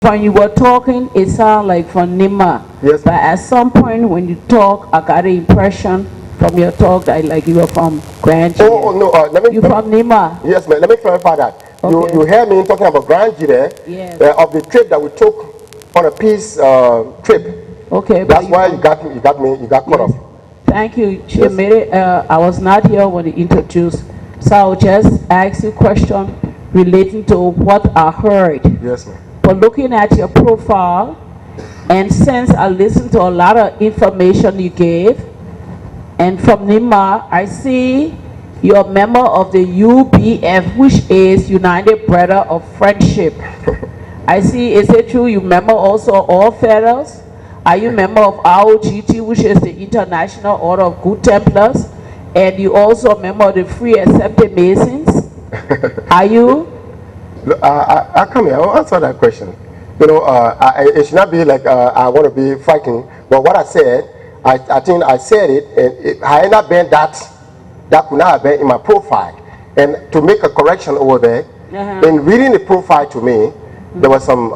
When you were talking, it sounded like from Nima. Yes. But at some point when you talk, I got the impression from your talk that like you were from Grand G. Oh, no, you from Nima? Yes, ma'am. Let me clarify that. Okay. You hear me talking about Grand G there? Yes. Of the trip that we took on a peace trip. Okay. That's why you got caught off. Thank you. Yes. I was not here when you introduced, so I'll just ask you a question relating to what I heard. Yes, ma'am. But looking at your profile, and since I listened to a lot of information you gave, and from Nima, I see you're a member of the UBF, which is United Brother of Friendship. I see, is it true you member also All Feathers? Are you member of ROGT, which is the International Order of Good Templars? And you also a member of the Free Accepted Masons? Are you? I come here, I'll answer that question. You know, it should not be like I want to be fighting, but what I said, I think I said it, and I had not been that could not have been in my profile. And to make a correction over there, in reading the profile to me, there was some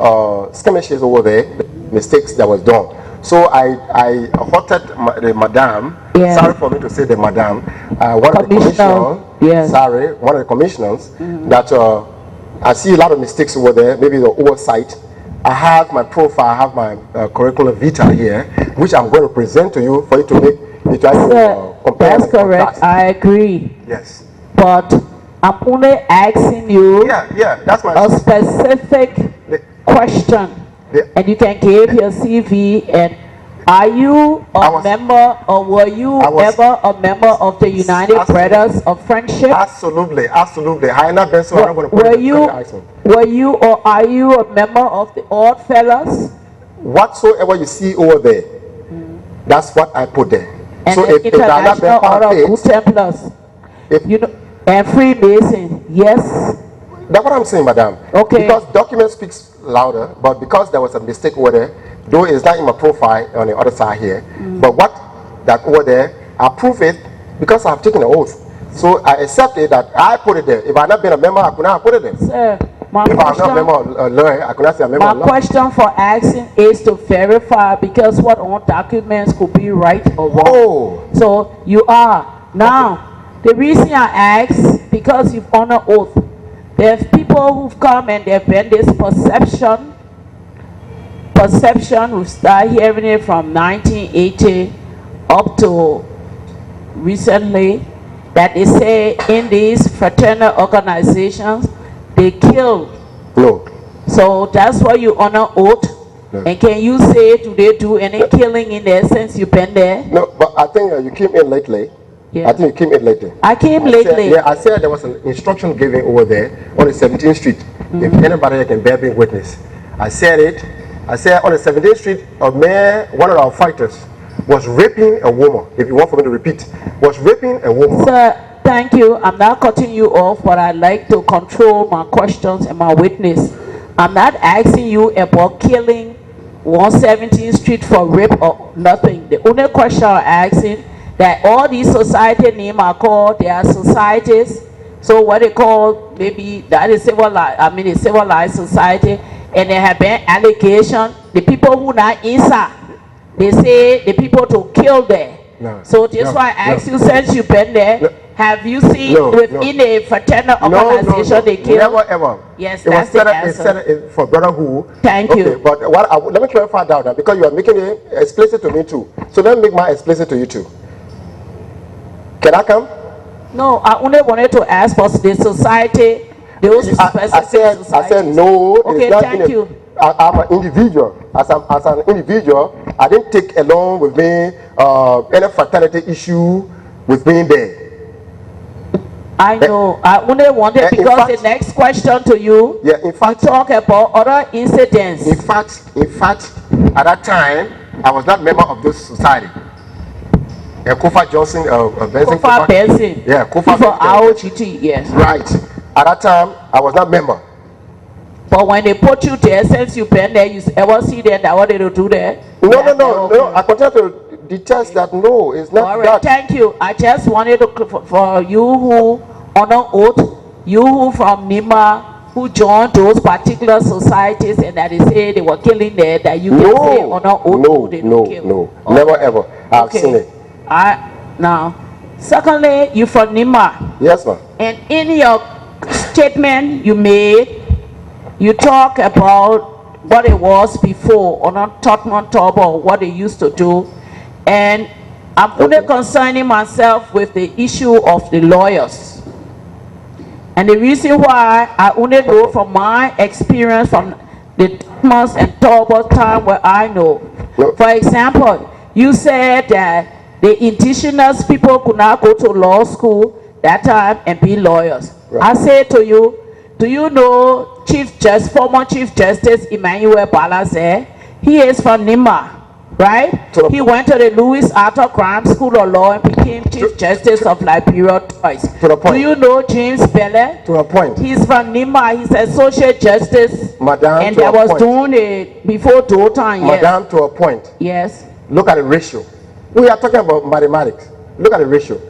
skirmishes over there, mistakes that was done. So I halted the madam, sorry for me to say the madam, one of the commissioners, sorry, one of the commissioners, that I see a lot of mistakes over there, maybe the oversight. I have my profile, I have my curriculum vitae here, which I'm going to present to you for you to make it compare. That's correct, I agree. Yes. But I'm only asking you that's my a specific question, and you can give your CV. And are you a member, or were you ever a member of the United Brothers of Friendship? Absolutely, absolutely. I have not been so. Were you or are you a member of the Odd Fellas? Whatsoever you see over there, that's what I put there. And so the International Order of Good Templars, you know, and Freemason, yes. That's what I'm saying, madam. Okay. Because document speaks louder, but because there was a mistake over there, though it's not in my profile on the other side here, but what that over there, I prove it because I've taken an oath. So I accepted that I put it there. If I had not been a member, I could not have put it there. Sir, if I'm not a member of a lawyer, I could not say a member of law. My question for asking is to verify, because what on documents could be right or wrong. Oh. So you are. Now, the reason I ask, because you've honored oath, there's people who've come and they've been this perception, we start hearing it from 1980 up to recently, that they say in these fraternal organizations, they kill. No. So that's why you honor oath. No. And can you say, do they do any killing in there since you've been there? No, but I think you came in lately. Yeah. I think you came in lately. I came lately. I said there was an instruction given over there on the 17th Street. If anybody can bear me witness. I said it. I said on the 17th Street, one of our fighters was raping a woman. If you want for me to repeat, was raping a woman. Sir, thank you. I'm not cutting you off, but I like to control my questions and my witness. I'm not asking you about killing 117th Street for rape or nothing. The only question I'm asking, that all these society names are called, they are societies. So what they call, maybe that is a civilized society, and there have been allegations. The people who not inside, they say the people to kill there. No, so that's why I asked you, since you've been there, have you seen within a fraternal organization they kill? Never ever. Yes, that's the answer. It's for brotherhood. Thank you. But let me clarify that, because you are making it explicit to me too. So let me make mine explicit to you too. Can I come? No, I only wanted to ask for the society. I said no. Okay, thank you. I'm an individual. As an individual, I didn't take along with me any fraternity issue with me there. I know. I only wanted, because fact, the next question to you, in fact, talk about other incidents. In fact, at that time, I was not a member of this society. Kofa Johnson, Kofa Benson. Yeah, Kofa for ROGT, yes. Right. At that time, I was not a member. But when they put you there, since you've been there, you ever see them that what they do there? No. I continue to detest that. No, it's not. All right, thank you. I just wanted to, for you who honor oath, you who from Nima, who joined those particular societies and that they say they were killing there, that you can say or not? No, they don't kill? no, never ever. I've seen it. Now, secondly, you from Nima. Yes, ma'am. And in your statement you made, you talk about what it was before, or not Tottenham Tobo, what they used to do. And I'm only concerning myself with the issue of the lawyers. And the reason why I only know from my experience from the Thomas and Tobo time where I know. For example, you said that the indigenous people could not go to law school that time and be lawyers. Right. I say to you, do you know former Chief Justice Emmanuel Balaze? He is from Nima, right? He went to the Louis Arthur Crime School of Law and became Chief Justice of Liberia twice. Do you know James Belle? To a point. He's from Nima. He's Associate Justice. Madam, and that was doing it before Dotan. Madam, yes. To a point. Yes. Look at the ratio. We are talking about mathematics. Look at the ratio.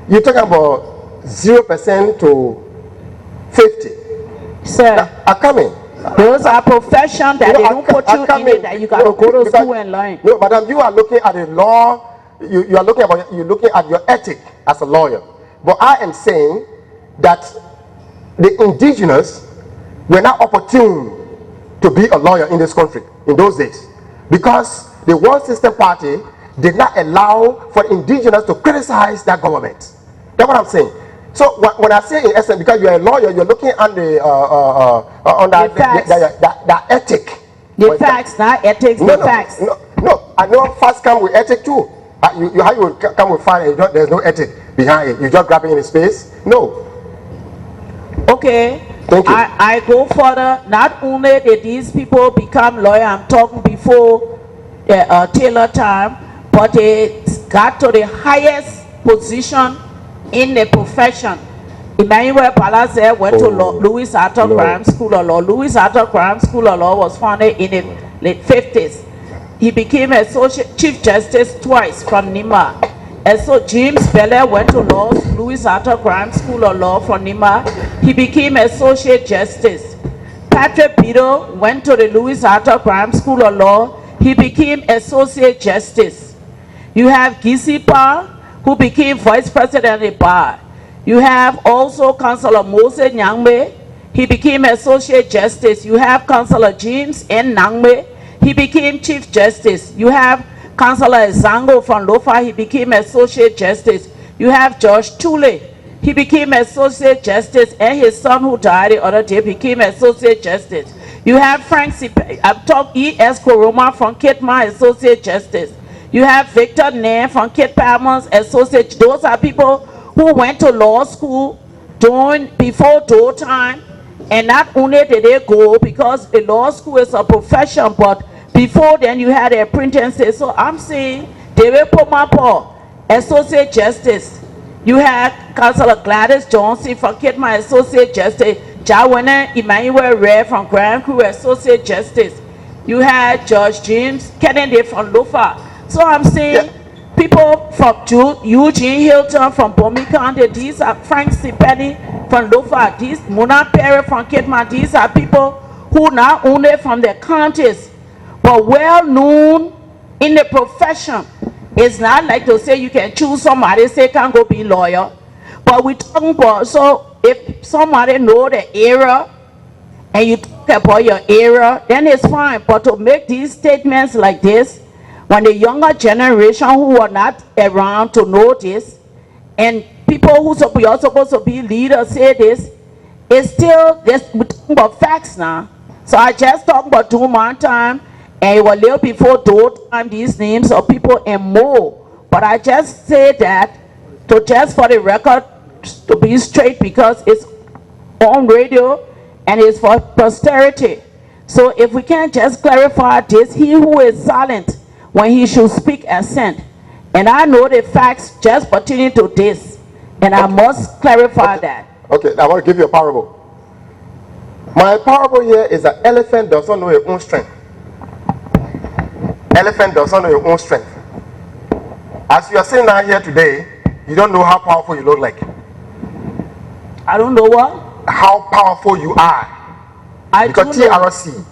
You're talking about 0% to 50. Sir, are coming. Those are professions that they don't put you in it, that you got to go to school and learn. No, madam, you are looking at the law. You are looking at your ethic as a lawyer. But I am saying that the indigenous were not opportune to be a lawyer in this country in those days, because the One System Party did not allow for indigenous to criticize that government. That's what I'm saying. So when I say in essence, because you're a lawyer, you're looking at the ethic. The facts, not ethics, the facts. No, I know facts come with ethic too. How you will come with fire and there's no ethic behind it. You just grab it in space? No. Okay. Thank you. I go further. Not only did these people become lawyer, I'm talking before Taylor time, but they got to the highest position in the profession. Emmanuel Palace went to Louis Arthur Crime School of Law. Louis Arthur Crime School of Law was founded in the late 50s. He became Associate Chief Justice twice from Nima. And so James Belle went to Louis Arthur Crime School of Law from Nima. He became Associate Justice. Patrick Beadle went to the Louis Arthur Crime School of Law. He became Associate Justice. You have Gisipa, who became Vice President of the Bar. You have also Councillor Moses Nyangme. He became Associate Justice. You have Councillor James N. Nangme. He became Chief Justice. You have Councillor Zango from Lofa. He became Associate Justice. You have George Tule. He became Associate Justice, and his son, who died the other day, became Associate Justice. You have Frank E.S. Koroma from Kitma, Associate Justice. You have Victor Nair from Kit Palmer's Associate. Those are people who went to law school before Dole time. And not only did they go, because the law school is a profession, but before then you had a apprentice. So I'm saying David Pomapo, Associate Justice. You had Councillor Gladys Johnson from Kitma, Associate Justice. Jawena Emmanuel Ray from Grand Crew, Associate Justice. You had Judge James Kennedy from Lofa. So I'm saying people from Eugene Hilton from Bomi County, these are Frank Sipeni from Lofa, these Mona Perry from Kitman, these are people who not only from their counties, but well known in the profession. It's not like to say you can choose somebody, say can't go be lawyer. But we talking about, so if somebody know the area and you talk about your area, then it's fine. But to make these statements like this, when the younger generation who are not around to know this, and people who are supposed to be leaders say this, it's still, we're talking about facts now. So I just talked about Duman time, and it was little before Dole time, these names of people and more. But I just say that, to just for the record, to be straight, because it's on radio, and it's for posterity. So if we can just clarify this, he who is silent when he should speak assent. And I know the facts just pertaining to this, and I must clarify that. Okay, I want to give you a parable. My parable here is that elephant does not know your own strength. Elephant does not know your own strength. As you are sitting down here today, you don't know how powerful you look like. I don't know what? How powerful you are. I Because do know. TRC.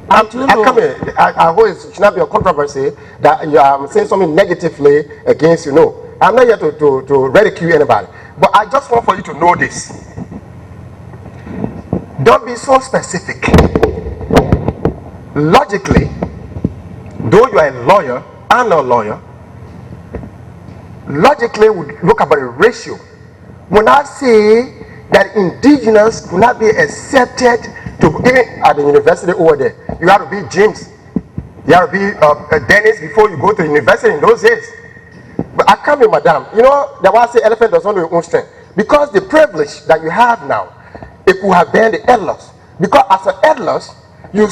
I do know. Come here. I hope it should not be a controversy that you are saying something negatively against you. No, I'm not here to ridicule anybody. But I just want for you to know this. Don't be so specific. Logically, though you are a lawyer, I'm not a lawyer. Logically, we look about a ratio. When I say that indigenous could not be accepted to even at the university over there, you have to be James, you have to be Dennis before you go to university in those days. But I come in, madam. You know, that's why I say elephant does not know your own strength. Because the privilege that you have now, it could have been the elders. Because as an elders, you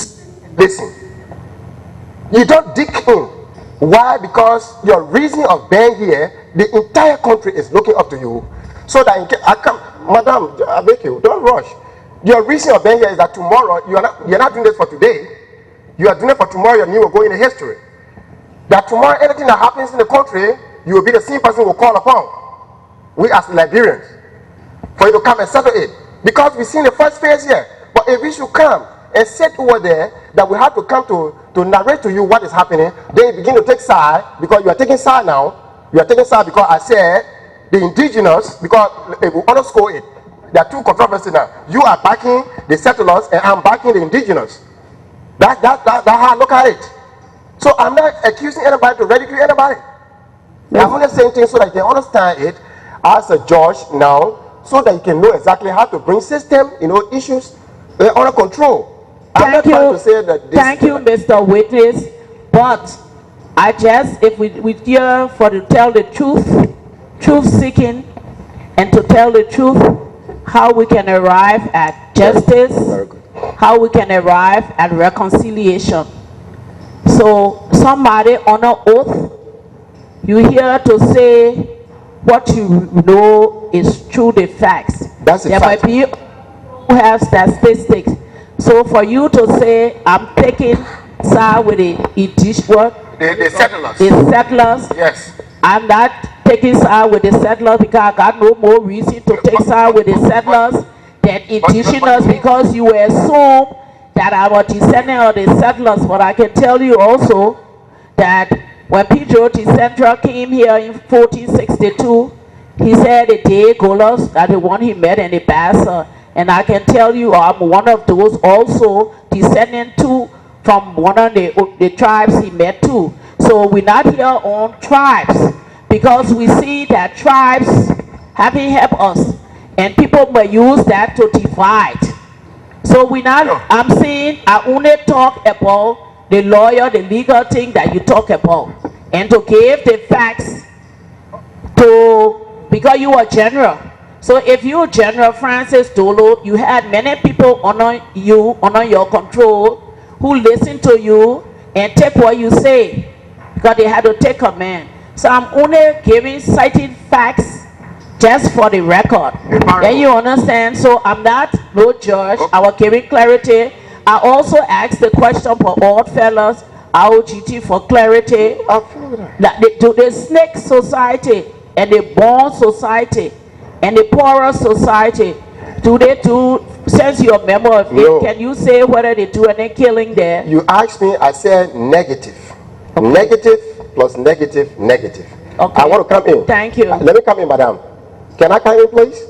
listen. You don't dig in. Why? Because your reason of being here, the entire country is looking up to you. So that in case, I come, madam, I beg you, don't rush. Your reason of being here is that tomorrow, you're not doing this for today. You are doing it for tomorrow, and you will go in history. That tomorrow, anything that happens in the country, you will be the same person who will call upon. We as Liberians, for you to come and settle it. Because we've seen the first phase here. But if we should come and sit over there, that we have to come to narrate to you what is happening, then you begin to take side, because you are taking side now. You are taking side because I said the indigenous, because if we underscore it, there are two controversies now. You are backing the settlers and I'm backing the indigenous. That's how I look at it. So I'm not accusing anybody to ridicule anybody. I'm only saying things so that you can understand it as a judge now, so that you can know exactly how to bring system, issues under control. I'm not trying to say that this. Thank you, Mr. Witness. But I just, if we here for to tell the truth seeking, and to tell the truth, how we can arrive at justice, how we can arrive at reconciliation. So somebody on an oath, you here to say what you know is true, the facts. That's a there fact. might be who have statistics. So for you to say I'm taking side with the settlers. The settlers. Yes. I'm not taking side with the settlers because I got no more reason to take side with the settlers than indigenous, because you assume that I was descendant of the settlers. But I can tell you also that when Pedro de Central came here in 1462, he said the day Golos that the one he met in the Bassa. And I can tell you I'm one of those also descendant too from one of the tribes he met too. So we're not here on tribes, because we see that tribes haven't helped us, and people may use that to divide. So we not, I'm saying I only talk about the lawyer, the legal thing that you talk about, and to give the facts to, because you are general. So if you General Francis Dolo, you had many people under your control who listen to you and take what you say, because they had to take command. So I'm only giving cited facts just for the record. Then you understand? So I'm not no judge. I was giving clarity. I also asked the question for all fellas, ROGT, for clarity. The snake society and the bond society and the poorer society, do they do, since you're a member of it, can you say whether they do any killing there? You asked me, I said negative. Okay. Negative plus negative, negative. Okay. I want to come in. Thank you. Let me come in, madam. Can I come in, please?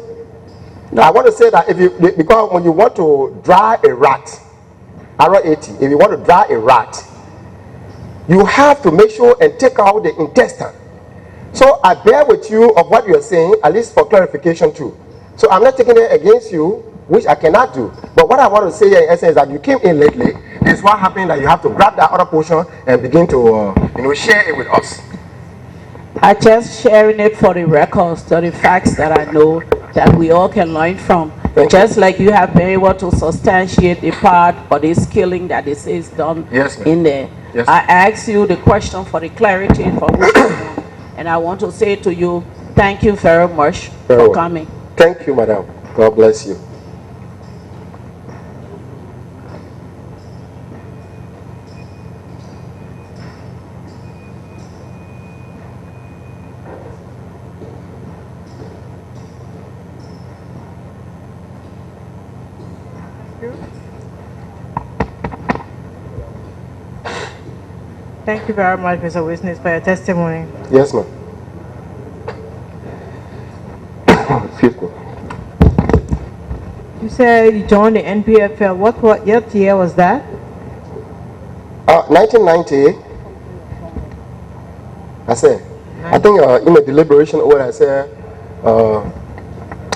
No. I want to say that because when you want to dry a rat, R80, if you want to dry a rat, you have to make sure and take out the intestine. So I bear with you of what you are saying, at least for clarification too. So I'm not taking it against you, which I cannot do. But what I want to say in essence is that you came in lately. This is what happened, that you have to grab that other portion and begin to share it with us. I just sharing it for the records, to the facts that I know that we all can learn from. Just like you have been able to substantiate the part or this killing that this is done in there. Yes. I asked you the question for the clarity for which and I want to say to you, thank you very much for coming. Thank you, madam. God bless you. Thank you very much, Mr. Witness, for your testimony. Yes, ma'am. Excuse me. You said you joined the NPFL. What year was that? 1990. I said, I think in the deliberation order, I said,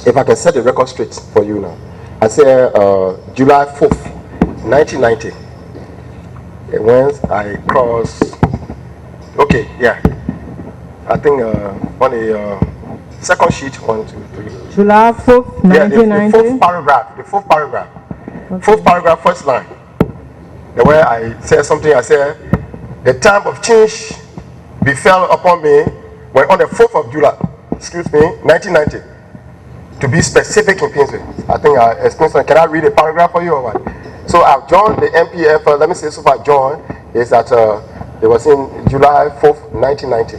if I can set the record straight for you now, I said July 4th, 1990. When I crossed, okay, yeah. I think on the second sheet, 1, 2, 3. July 4th, 1990? The fourth paragraph. Okay. Fourth paragraph, first line. Where I said something, I said, the time of change befell upon me when on the 4th of July, 1990. To be specific in Pinsway. I think I explained something. Can I read a paragraph for you or what? So I've joined the NPFL, let me say so far joined, is that it was in July 4th, 1990.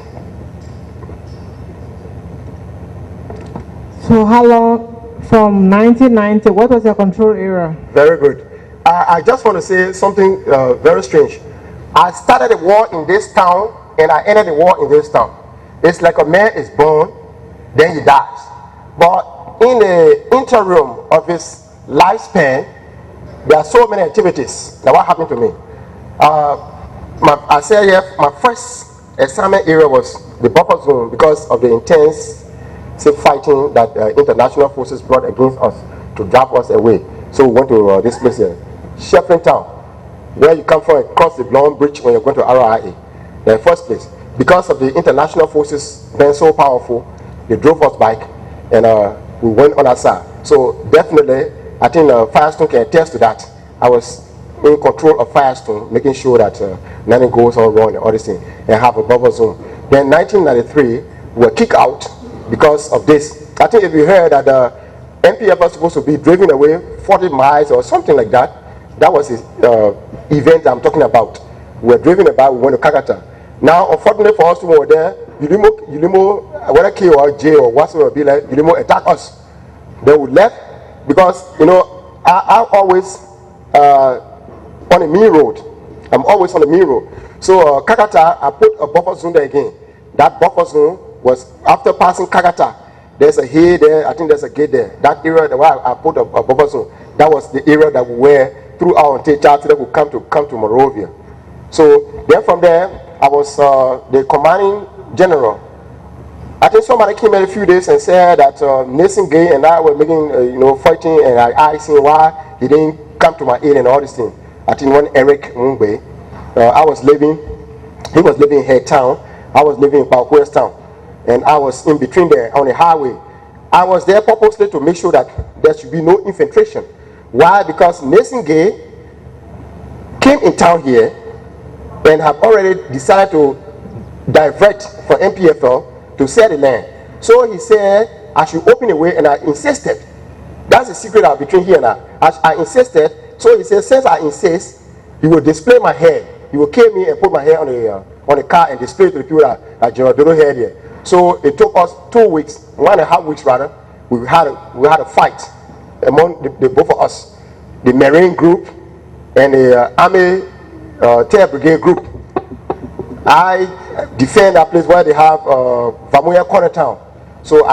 So how long from 1990, what was your control area? Very good. I just want to say something very strange. I started the war in this town and I ended the war in this town. It's like a man is born, then he dies. But in the interim of his lifespan, there are so many activities. Now what happened to me? I said here, my first assignment area was the buffer zone because of the intense fighting that international forces brought against us to drive us away. So we went to this place here, Shefflin Town, where you come from across the Long Bridge when you're going to RIA. The first place, because of the international forces being so powerful, they drove us back and we went on our side. So definitely, I think Firestone can attest to that. I was in control of Firestone, making sure that nothing goes all wrong and all this thing, and have a buffer zone. Then 1993, we were kicked out because of this. I think if you heard that the NPF was supposed to be driven away 40 miles or something like that, that was the event I'm talking about. We were driven about, we went to Kakata. Now, unfortunately for us who were there, Ulimo, whether K or J or whatsoever, be like, Ulimo attacked us. Then we left because, you know, I'm always on the main road. I'm always on the main road. So Kakata, I put a buffer zone there again. That buffer zone was after passing Kakata. There's a hay there, I think there's a gate there. That area where I put a buffer zone, that was the area that we were throughout until Charter would come to Monrovia. So then from there, I was the commanding general. I think somebody came in a few days and said that Nathan Gay and I were making, fighting, and I asked him why he didn't come to my aid and all this thing. I think when Eric Mungbe, he was living in Head Town, I was living in West Town, and I was in between there on the highway. I was there purposely to make sure that there should be no infiltration. Why? Because Nathan Gay came in town here and have already decided to divert for NPFL to sell the land. So he said I should open a way, and I insisted. That's the secret out between here and I insisted. So he said, since I insist, he will display my hair. He will kill me and put my hair on the car and display it to the people that General Dolo had here. So it took us 2 weeks, 1.5 weeks rather. We had a fight among the both of us, the Marine group and the Army Terror Brigade group. I defend that place where they have Vamuya Corner Town. So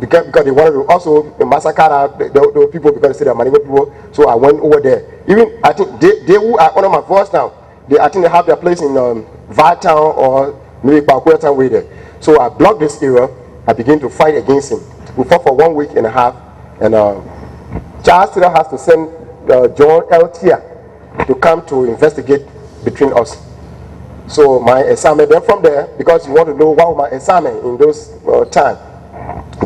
because they wanted to also massacre the people because they said they're Manigo people. So I went over there. Even I think they who are under my voice now, I think they have their place in Vi Town or maybe Pakuya Town way there. So I blocked this area. I began to fight against him. We fought for 1.5 weeks, and Charles still has to send John Eltia to come to investigate between us. So my assignment, then from there, because you want to know what was my assignment in those time,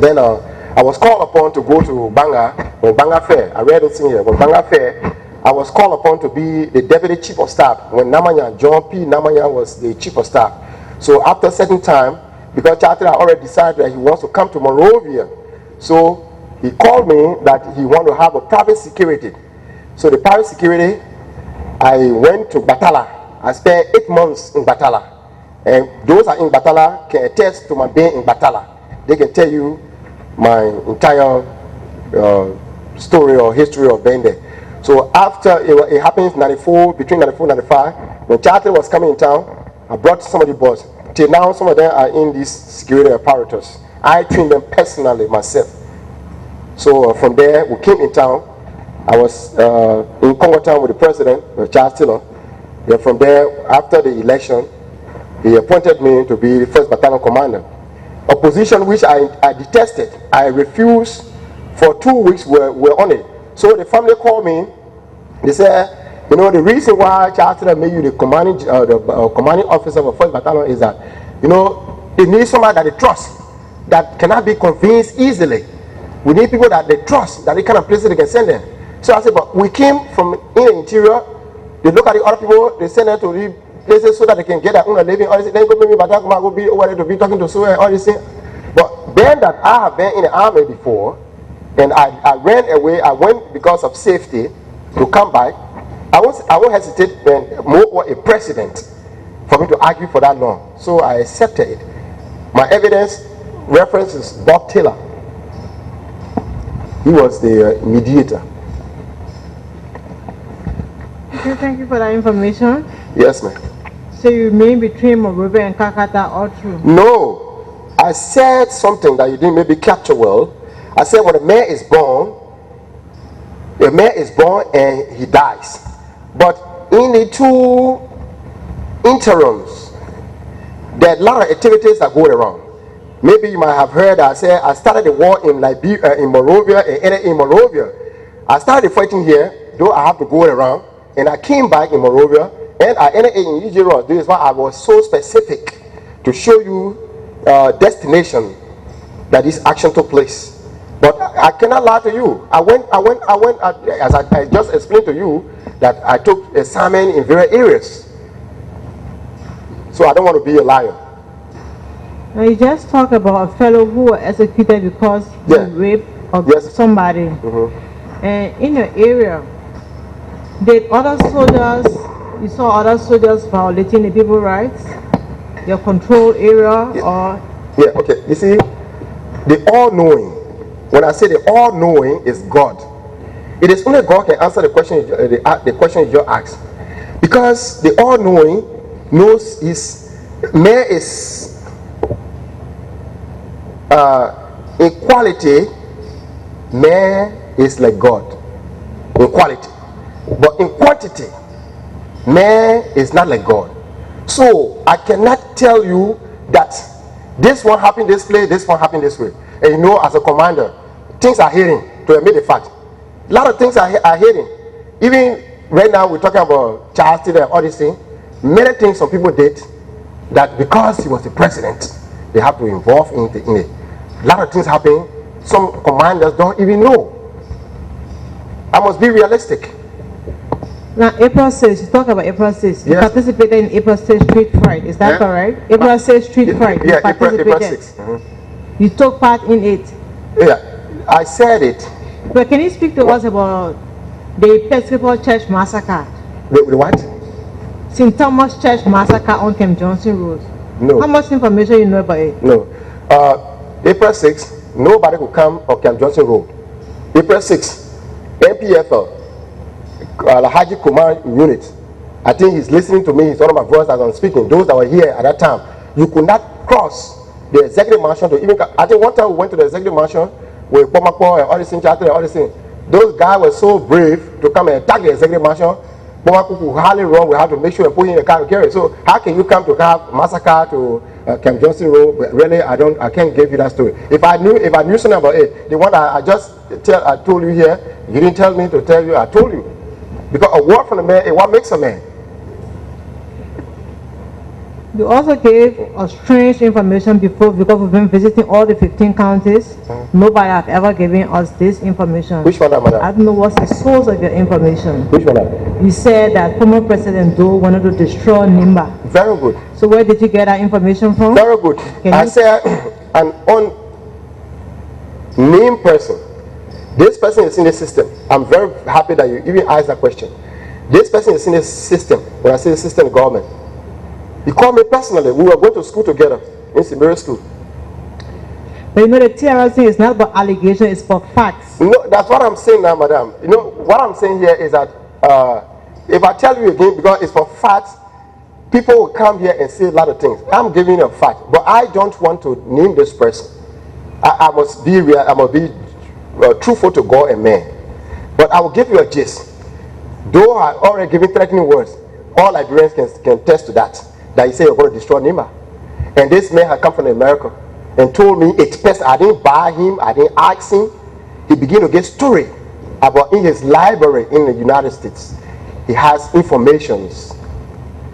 then I was called upon to go to Banga, when Banga Fair, I read it in here, when Banga Fair, I was called upon to be the deputy chief of staff, when Namanya, John P. Namanya was the chief of staff. So after a certain time, because Charter had already decided that he wants to come to Monrovia, so he called me that he wanted to have a private security. So the private security, I went to Batala. I spent 8 months in Batala, and those that are in Batala can attest to my being in Batala. They can tell you my entire story or history of being there. So after it happened in 94, between 94 and 95, when Charter was coming in town, I brought some of the boys. Till now, some of them are in these security apparatus. I trained them personally myself. So from there, we came in town. I was in Congo town with the president, Charles Taylor. Then from there, after the election, he appointed me to be the 1st Battalion Commander. A position which I detested. I refused for 2 weeks, we're on it. So the family called me. They said, you know, the reason why Charles Taylor made you the commanding officer of 1st Battalion is that, you know, they need somebody that they trust, that cannot be convinced easily. We need people that they trust, that they kind of places they can send them. So I said, but we came from in the interior. They look at the other people, they send them to the places so that they can get their own living. All this, then go maybe go be over there to be talking to so all this thing. But then that I have been in the army before, and I ran away. I went because of safety to come back. I won't hesitate when more a president for me to argue for that long. So I accepted it. My evidence reference is Bob Taylor. He was the mediator. Okay, thank you for that information. Yes, ma'am. So you remain between Monrovia and Kakata all through? No. I said something that you didn't maybe capture well. I said when a man is born and he dies. But in the 2 interims, there are a lot of activities that go around. Maybe you might have heard I said I started the war in Liberia, in Monrovia, and ended in Monrovia. I started fighting here, though I have to go around, and I came back in Monrovia, and I ended in UG. This is why I was so specific to show you destination that this action took place. But I cannot lie to you. I went, as I just explained to you, that I took assignment in various areas. So I don't want to be a liar. Now you just talked about a fellow who was executed because he raped somebody. And in your area, did other soldiers, you saw other soldiers violating the people's rights? Your control area or? Yeah, okay. You see, the all-knowing, when I say the all-knowing is God. It is only God can answer the question the question you just asked. Because the all-knowing knows man is in quality, man is like God in quality, but in quantity, man is not like God. So I cannot tell you that this one happened this way, this one happened this way. And you know, as a commander, things are hidden to admit the fact. A lot of things are hidden. Even right now, we're talking about Charles Taylor and all these things. Many things some people did that because he was the president, they have to involve in it. A lot of things happen. Some commanders don't even know. I must be realistic. Now, April 6, you talk about April 6. You participated in April 6 street fight. Is that correct? April 6 street fight. Yeah, April 6. You took part in it. Yeah, I said it. But can you speak to us about the Episcopal Church massacre? The what? St. Thomas Church massacre on Camp Johnson Road. No. How much information you know about it? No. April 6, nobody could come on Camp Johnson Road. April 6, NPFL, Alhaji Kumar unit. I think he's listening to me. He's one of my voices as I'm speaking. Those that were here at that time, you could not cross the executive mansion to even. I think one time we went to the executive mansion with Pomako and all these things, and all these things. Those guys were so brave to come and attack the executive mansion. Pomako could hardly run. We had to make sure and put him in a car to carry. So how can you come to have massacre to Camp Johnson Road? But really, I can't give you that story. If I knew something about it, the one I told you here, you didn't tell me to tell you. I told you. Because a word from a man is what makes a man. You also gave us strange information before because we've been visiting all the 15 counties. Nobody have ever given us this information. Which one, madam? I don't know what's the source of your information. Which one, madam? You said that former President Dolo wanted to destroy Nimba. Very good. So where did you get that information from? Very good. I said an unnamed person. This person is in the system. I'm very happy that you even asked that question. This person is in the system. When I say the system, government. He called me personally. We were going to school together in Siberia school. But you know the TRS thing is not about allegation, it's for facts. No, that's what I'm saying now, madam. You know, what I'm saying here is that if I tell you again, because it's for facts, people will come here and say a lot of things. I'm giving you a fact, but I don't want to name this person. I must be real. I must be truthful to God and man. But I will give you a gist. Though I already given threatening words, all Liberians can attest to that. That he said you're going to destroy Nima. And this man had come from America and told me it's best. I didn't buy him. I didn't ask him. He began to get story about in his library in the United States. He has informations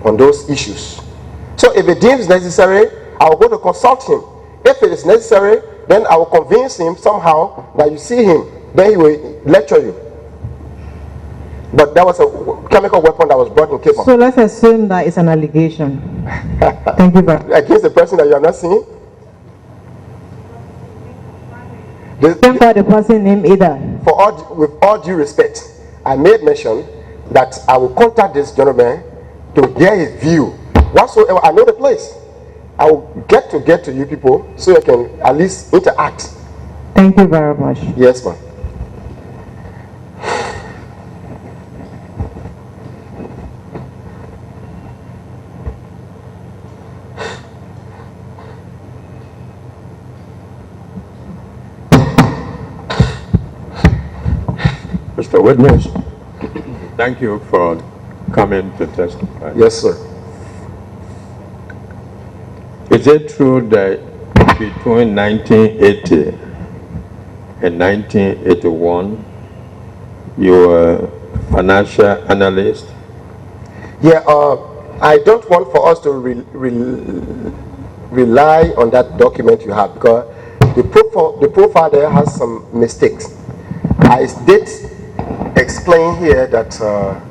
on those issues. So if it deems necessary, I will go to consult him. If it is necessary, then I will convince him somehow that you see him. Then he will lecture you. But that was a chemical weapon that was brought in Cape. So let's assume that it's an allegation. Thank you very much. Against the person that you have not seen? Can't call the person name either. With all due respect, I made mention that I will contact this gentleman to get his view. Whatsoever, I know the place. I will get to you people so you can at least interact. Thank you very much. Yes, ma'am. Mr. Witness, thank you for coming to testify. Yes, sir. Is it true that between 1980 and 1981, you were a financial analyst? Yeah, I don't want for us to rely on that document you have because the profile there has some mistakes. I did explain here that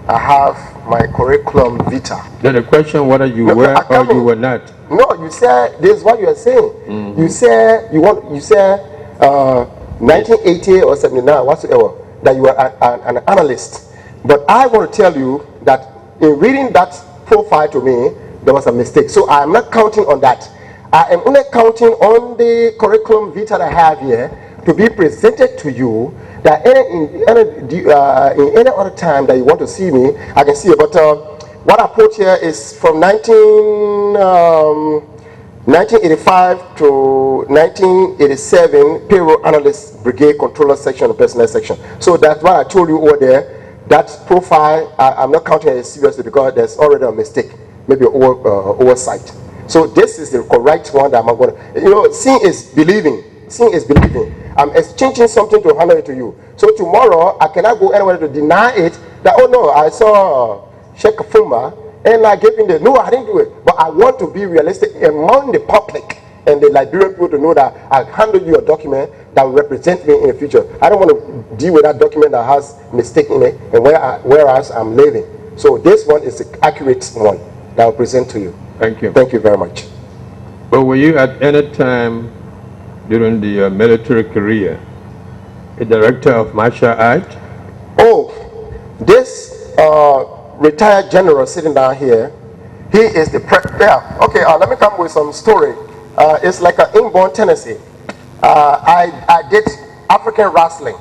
I have my curriculum vitae. Then the question whether you were or you were not. No, you said this is what you are saying. You said 1980 or 79 whatsoever that you are an analyst. But I want to tell you that in reading that profile to me, there was a mistake. So I am not counting on that. I am only counting on the curriculum vitae that I have here to be presented to you. That in any other time that you want to see me, I can see it. But what I put here is from 1985 to 1987, payroll analyst, brigade controller section, and personnel section. So that's what I told you over there. That profile, I'm not counting it seriously because there's already a mistake, maybe an oversight. So this is the correct one that I'm going to, seeing is believing. Seeing is believing. I'm exchanging something to hand it to you. So tomorrow, I cannot go anywhere to deny it that, oh no, I saw Sheikh Fuma and I gave him no, I didn't do it. But I want to be realistic among the public and the Liberian people to know that I handle you a document that will represent me in the future. I don't want to deal with that document that has mistake in it and whereas I'm living. So this one is the accurate one that I will present to you. Thank you. Thank you very much. But were you at any time during the military career a director of martial art? Oh, this retired general sitting down here, he is the okay, let me come with some story. It's like an inborn tendency. I did African wrestling,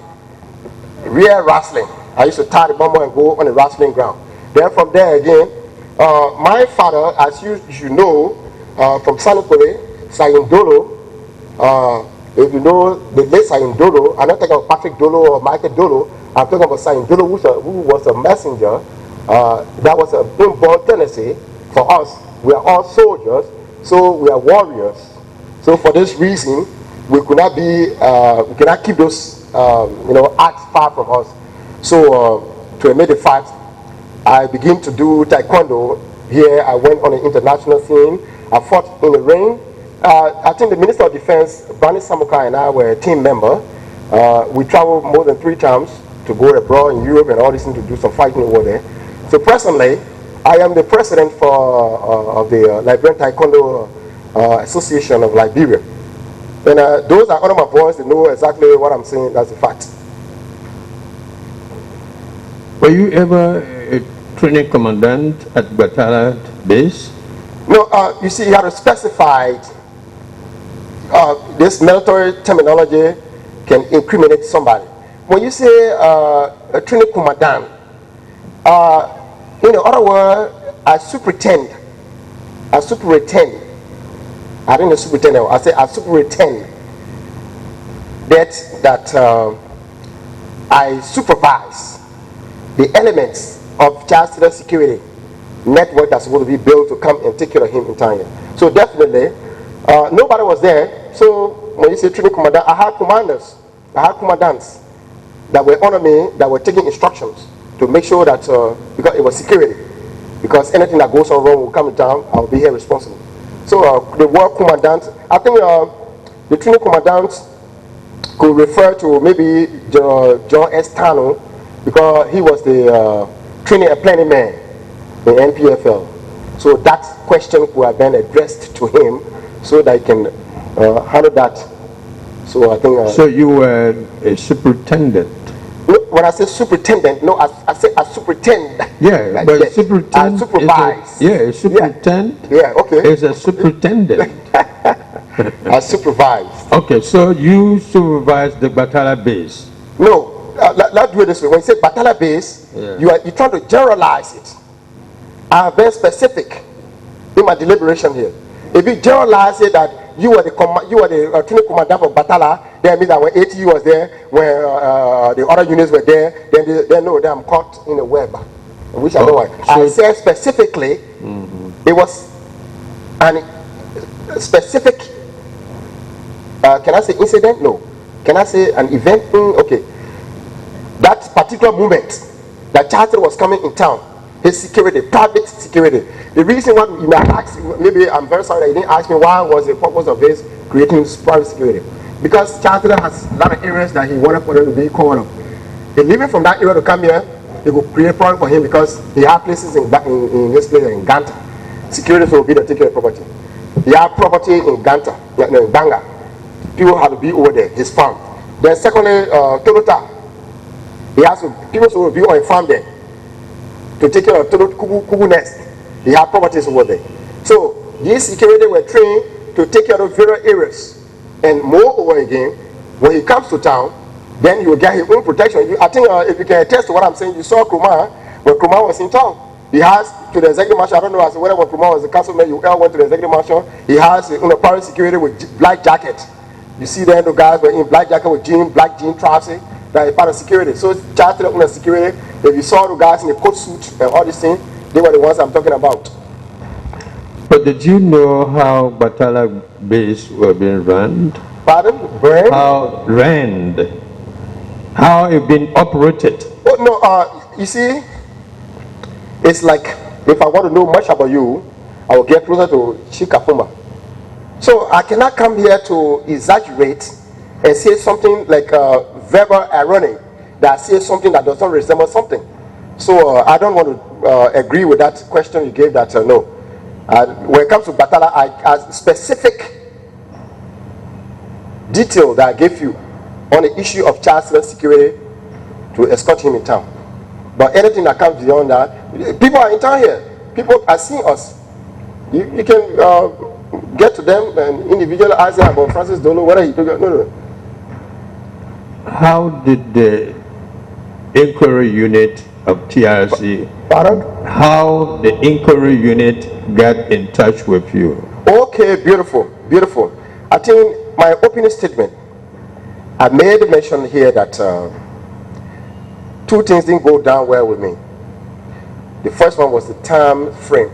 real wrestling. I used to tie the bumble and go on the wrestling ground. Then from there again, my father, as you know, from Sanukole, Dolo, if you know the late Dolo, I'm not talking about Patrick Dolo or Michael Dolo, I'm talking about Dolo, who was a messenger. That was an inborn tendency for us. We are all soldiers, so we are warriors. So for this reason, we could not be, we cannot keep those, acts far from us. So to admit the fact, I began to do taekwondo. Here I went on an international scene. I fought in the ring. I think the Minister of Defense, Bani Samuka, and I were a team member. We traveled more than 3 times to go abroad in Europe and all this thing to do some fighting over there. So presently, I am the president of the Liberian Taekwondo Association of Liberia. And those are all of my boys, they know exactly what I'm saying, that's a fact. Were you ever a training commandant at Batala base? No, you see, you have to specify this military terminology can incriminate somebody. When you say a training commandant, in other words, I superintend I superintend. I didn't superintend. I say I superintend that I supervise the elements of child security network that's supposed to be built to come and take care of him in time. So definitely, nobody was there. So when you say training commandant, I had commanders, I had commandants that were under me, that were taking instructions to make sure that, because it was security, because anything that goes on wrong will come in town, I'll be here responsible. So the war commandant, I think the training commandant could refer to maybe John S. Tano, because he was the training and planning man in NPFL. So that question could have been addressed to him so that he can handle that. So I think... so you were a superintendent? When I say superintendent, no, I say I superintend. Yeah, but yes, superintendent. I supervise. A superintendent. Yeah, okay. Is a superintendent. I supervise. Okay, so you supervise the Batala base. No, let's do it this way. When you say Batala base, you're trying to generalize it. I have been specific in my deliberation here. If you generalize it that you were the training commandant for Batala, that means that when ATU was there, when the other units were there, then they know that I'm caught in a web, which I don't want. So I said specifically, it was an specific, can I say incident? No. Can I say an event? Okay. That particular moment, that Charter was coming in town, his security, private security. The reason why you may ask, maybe I'm very sorry that you didn't ask me why was the purpose of his creating private security. Because Charter has a lot of areas that he wanted for them to be covered up. He leaving from that area to come here, it will create problem for him because he had places in this place in Ganta. Security will be to take care of property. He had property in Ganta, in Banga. People had to be over there, his farm. Then secondly, Tolota. He has people will be on a farm there to take care of Kugu Nest. He had properties over there. So these security were trained to take care of various areas. And moreover again, when he comes to town, then he will get his own protection. I think if you can attest to what I'm saying, you saw Krumah when Krumah was in town. He has to the executive marshal, I don't know as whether when Krumah was the councilman, you ever went to the executive marshal, he has private security with black jacket. You see there the guys were in black jacket with black jean trousers, that is part of security. So chartered up on the security. If you saw the guys in the coat suit and all these things, they were the ones I'm talking about. But did you know how Batala base were being run? Pardon? Brand? How ran? How it been operated? Oh no, you see, it's like if I want to know much about you, I will get closer to Chikafuma. So I cannot come here to exaggerate and say something like verbal irony that says something that does not resemble something. So I don't want to agree with that question you gave that no. When it comes to Batala, I specific detail that I gave you on the issue of child security to escort him in town. But anything that comes beyond that, people are in town here. People are seeing us. You can get to them and individually ask them about Francis Dolo, whether he took it. No. How did the inquiry unit of TRC, how the inquiry unit got in touch with you? Okay, beautiful. I think my opening statement, I made mention here that two things didn't go down well with me. The first one was the time frame.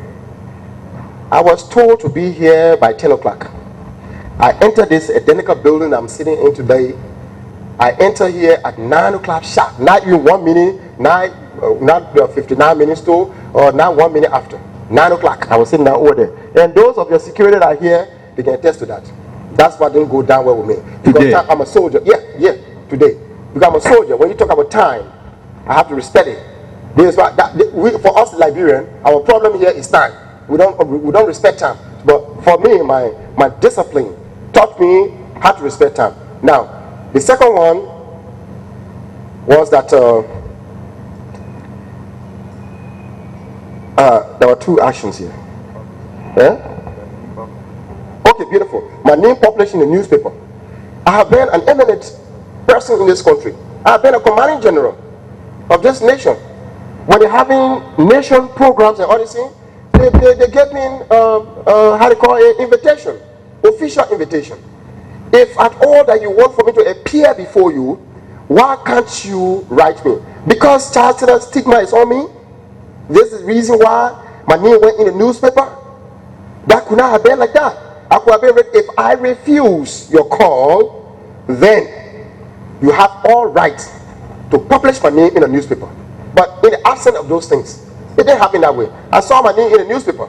I was told to be here by 10 o'clock. I entered this identical building I'm sitting in today. I enter here at 9 o'clock sharp, not even 1 minute, not 59 minutes to, or not 1 minute after. 9 o'clock, I was sitting down over there. And those of your security that are here, they can attest to that. That's what didn't go down well with me. Because I'm a soldier. Yeah, today. Because I'm a soldier. When you talk about time, I have to respect it. For us Liberian, our problem here is time. We don't respect time. But for me, my discipline taught me how to respect time. Now, the second one was that there were two actions here. Okay, beautiful. My name published in the newspaper. I have been an eminent person in this country. I have been a commanding general of this nation. When they're having nation programs and all these things, they gave me, how do you call it, invitation, official invitation. If at all that you want for me to appear before you, why can't you write me? Because child stigma is on me. This is the reason why my name went in the newspaper. That could not have been like that. I could have been, if I refuse your call, then you have all right to publish my name in a newspaper. But in the absence of those things, it didn't happen that way. I saw my name in the newspaper.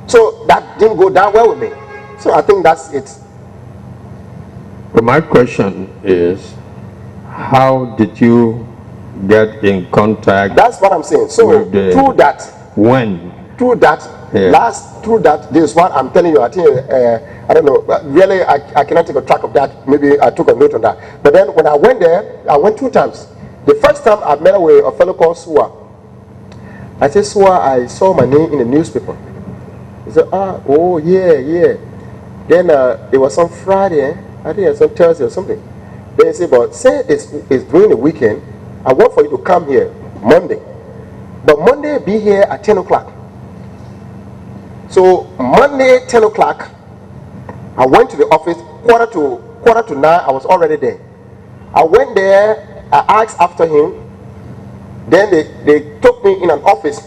So that didn't go down well with me. So I think that's it. But my question is, how did you get in contact? That's what I'm saying. So through that, when? Through that, this is what I'm telling you. I think, I don't know, but really I cannot take a track of that. Maybe I took a note on that. But then when I went there, I went 2 times. The first time I met with a fellow called Sua. I said, Sua, I saw my name in the newspaper. He said, oh yeah. Then it was on Friday, I think it was on Thursday or something. Then he said, but say it's during the weekend, I want for you to come here Monday. But Monday, be here at 10 o'clock. So Monday, 10 o'clock, I went to the office, quarter to 9, I was already there. I went there, I asked after him. Then they took me in an office.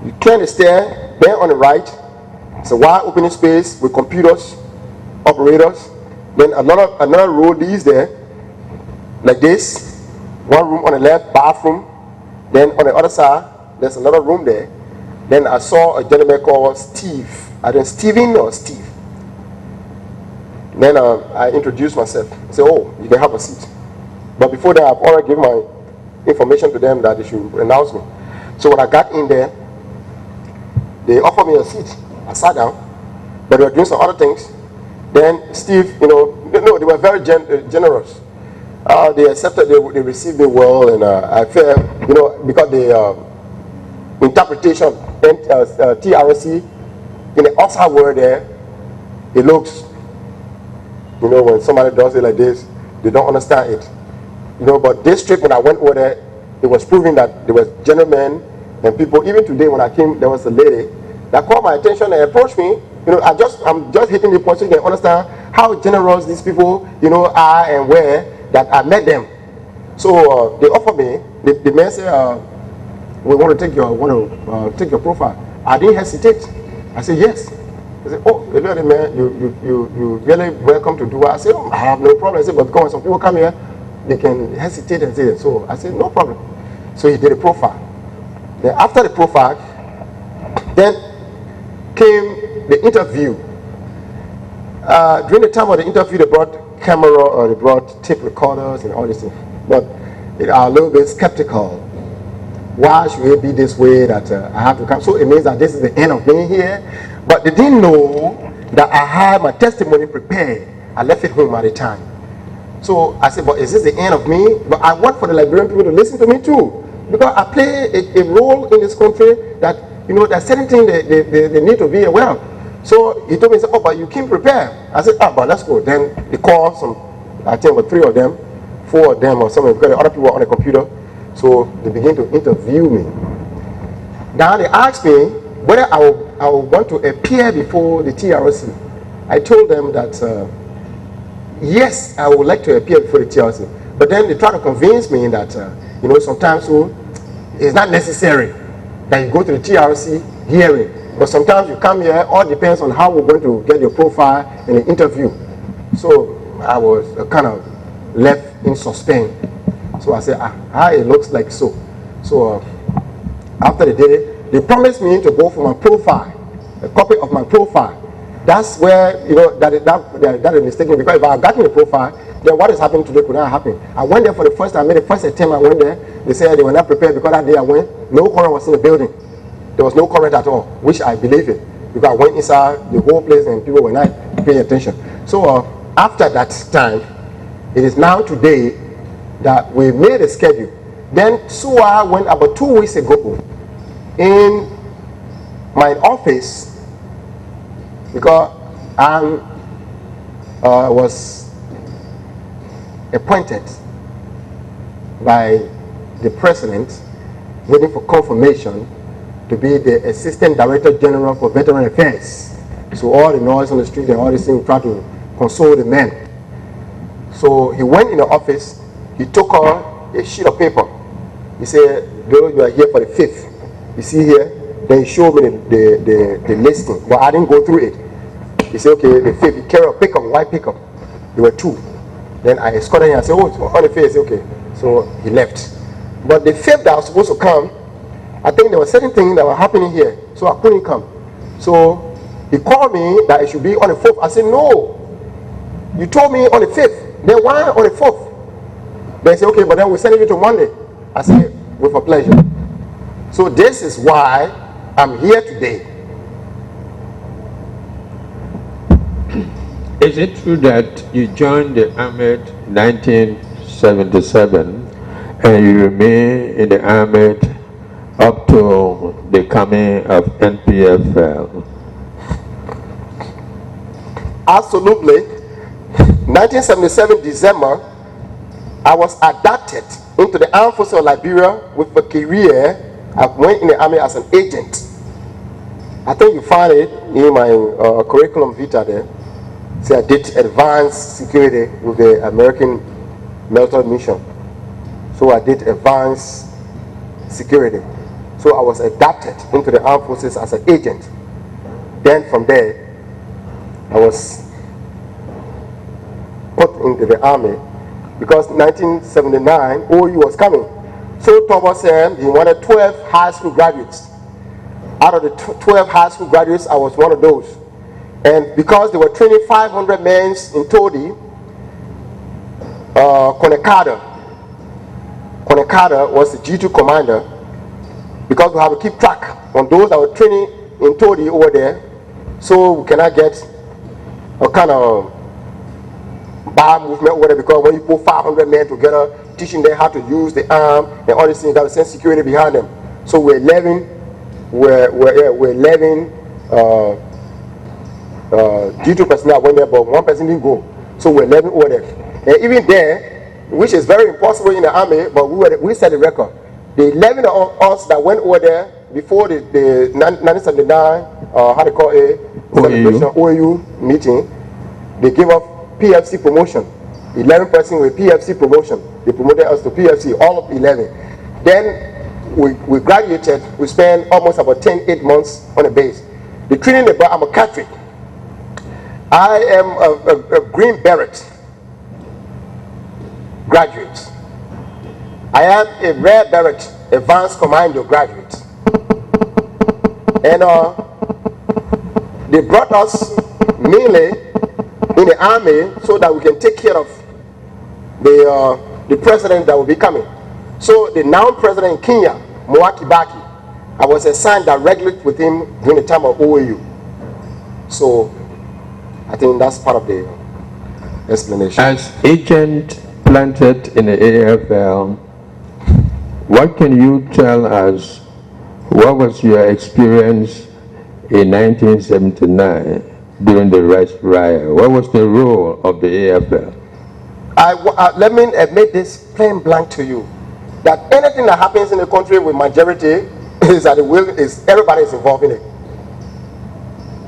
You climb the stair, then on the right, it's a wide opening space with computers, operators. Then another row leads there, like this. One room on the left, bathroom. Then on the other side, there's another room there. Then I saw a gentleman called Steve. I don't know, Steven or Steve. Then I introduced myself. I said, oh, you can have a seat. But before that, I've already given my information to them that they should announce me. So when I got in there, they offered me a seat. I sat down, but they were doing some other things. Then Steve, they were very generous. They accepted, they received me well, and I felt, because the interpretation TRC in the outside world there, it looks, when somebody does it like this, they don't understand it. But this trip when I went over there, it was proving that there was gentlemen and people. Even today when I came, there was a lady that caught my attention and approached me. I'm just hitting the point so you can understand how generous these people, are and where that I met them. So they offered me. The man said, "We want to take your profile." I didn't hesitate. I said yes. He said, "Oh, really, man, you really welcome to do it." I said, "Oh, I have no problem." I said, "But because when some people come here, they can hesitate and say it." So I said, "No problem." So he did a profile. Then after the profile, then came the interview. During the time of the interview, they brought camera or they brought tape recorders and all this thing. But they are a little bit skeptical. Why should it be this way that I have to come? So it means that this is the end of being here. But they didn't know that I had my testimony prepared. I left it home at the time. So I said, but is this the end of me? But I want for the Liberian people to listen to me too. Because I play a role in this country that, there's certain things they need to be aware of. So he told me, oh, but you came prepared. I said, but let's go. Then they called I think about 3 of them, 4 of them or something, because the other people were on the computer. So they began to interview me. Now they asked me whether I would want to appear before the TRC. I told them that, yes, I would like to appear before the TRC. But then they tried to convince me that, sometimes it's not necessary that you go to the TRC hearing. But sometimes you come here, all depends on how we're going to get your profile in the interview. So I was kind of left in suspense. So I said, it looks like so. So after the day, they promised me to go for my profile, a copy of my profile. That's where, that is mistaken, because if I had gotten a profile, then what is happening today could not happen. I went there for the first time, I made the first attempt, I went there. They said they were not prepared because that day I went, no current was in the building. There was no current at all, which I believe it, because I went inside the whole place and people were not paying attention. So after that time, it is now today that we made a schedule. Then SUA went about 2 weeks ago in my office because I was appointed by the president, waiting for confirmation to be the Assistant Director General for Veteran Affairs. So all the noise on the street and all these things, try to console the men. So he went in the office, he took out a sheet of paper. He said, Dolo, you are here for the 5th. You see here? Then he showed me the listing, but I didn't go through it. He said, okay, the 5th, he carried a pickup, white pickup. There were 2. Then I escorted him and said, oh, it's on the 5th. He said, okay. So he left. But the 5th that was supposed to come, I think there were certain things that were happening here, so I couldn't come. So he called me that it should be on the 4th. I said, no, you told me on the 5th. Then why on the 4th? They said, okay, but then we're sending you to Monday. I said, with a pleasure. So this is why I'm here today. Is it true that you joined the army in 1977 and you remain in the army up to the coming of NPFL? Absolutely. 1977 December, I was adopted into the Armed Forces of Liberia with a career. I went in the army as an agent. I think you find it in my curriculum vitae there. So I did advanced security with the American military mission. So I did advanced security. So I was adopted into the Armed Forces as an agent. Then from there, I was put into the army because 1979 OU was coming. So Thomas said he wanted 12 high school graduates. Out of the 12 high school graduates, I was one of those. And because they were training 500 men in Todi, Konekada was the G2 commander, because we have to keep track on those that were training in Todi over there, so we cannot get a kind of bar movement over there, because when you put 500 men together, teaching them how to use the arm and all these things, you got to send security behind them. So we're 11 G2 personnel went there, but one person didn't go. So we're 11 over there. And even there, which is very impossible in the army, but we set the record. The 11 of us that went over there before the 1979, how they call it, celebration OAU meeting, they gave us PFC promotion. 11 persons with PFC promotion. They promoted us to PFC, all of 11. Then we graduated. We spent almost about 8 months on the base. The training about, I'm a Catholic. I am a Green Beret graduate. I am a Red Beret Advanced Commando graduate. And they brought us mainly in the army so that we can take care of the president that will be coming. So the now president in Kenya, Mwai Kibaki, I was assigned directly with him during the time of OAU. So I think that's part of the explanation. As agent planted in the AFL, what can you tell us? What was your experience in 1979 during the rice riot? What was the role of the AFL? Let me admit this plain blank to you, that anything that happens in the country with majority is that everybody is involved in it.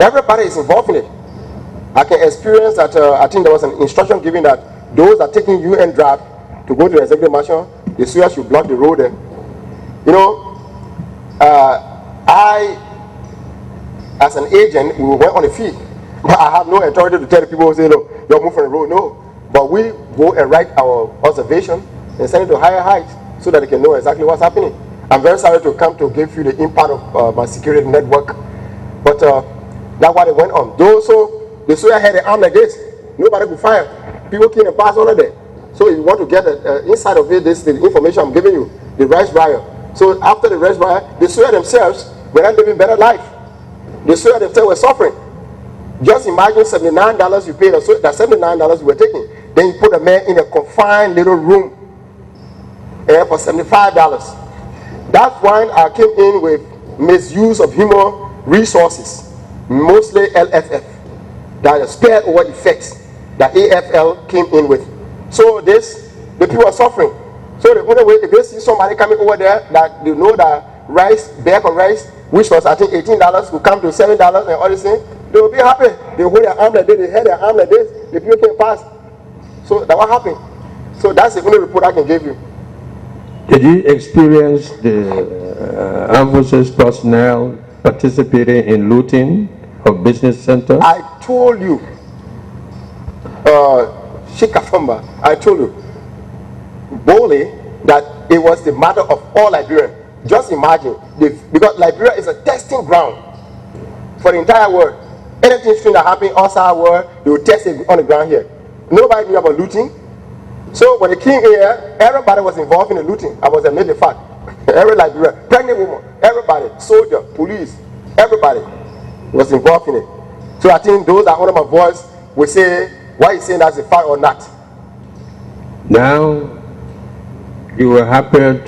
Everybody is involved in it. I can experience that. I think there was an instruction given that those that are taking UN draft to go to the executive mansion, the soldiers should block the road there. You know, I, as an agent, we went on the field, but I have no authority to tell the people who say, look, you're moving from the road. No, but we go and write our observation and send it to higher heights so that they can know exactly what's happening. I'm very sorry to come to give you the impact of my security network, but that's what it went on. Those the soldier had an arm like this, nobody could fire. People came and passed all of that. So if you want to get inside of it, this the information I'm giving you, the rice riot. So after the rice riot, the soldier themselves were not living better life. The soldier themselves were suffering. Just imagine $79 you paid, so that $79 you were taking. Then you put a man in a confined little room for $75. That's why I came in with misuse of human resources, mostly LFF, that is spillover effects that AFL came in with. So the people are suffering. So the only way, if they see somebody coming over there that they know that rice, bag of rice, which was I think $18, will come to $7 and all this thing, they will be happy. They hold their arm like this, they had their arm like this, the people can pass. So that what happened. So that's the only report I can give you. Did you experience the Armed Forces personnel participating in looting of business centers? I told you, Shikafamba, I told you, boldly, that it was the matter of all Liberians. Just imagine, because Liberia is a testing ground for the entire world. Anything strange that happens outside the world, they will test it on the ground here. Nobody knew about looting. So when they came here, everybody was involved in the looting. I was admitted the fact. Every Liberian, pregnant woman, everybody, soldier, police, everybody was involved in it. So I think those that honor my voice will say, why you saying that's a fact or not? Now, you were happy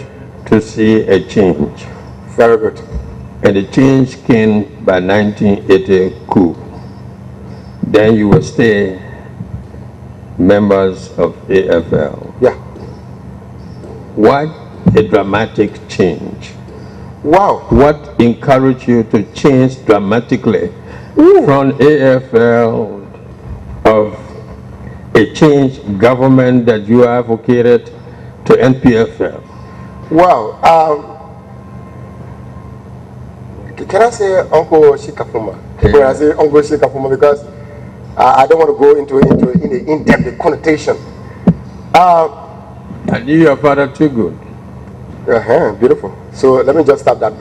to see a change. Very good. And the change came by 1980 coup. Then you will stay members of AFL. Yeah. What a dramatic change. Wow. What encouraged you to change dramatically from AFL of a changed government that you advocated to NPFL? Wow. Can I say Uncle Shikafuma? Yeah. When I say Uncle Shikafuma, because I don't want to go into the in-depth connotation. I knew your father too good. Beautiful. So let me just stop that.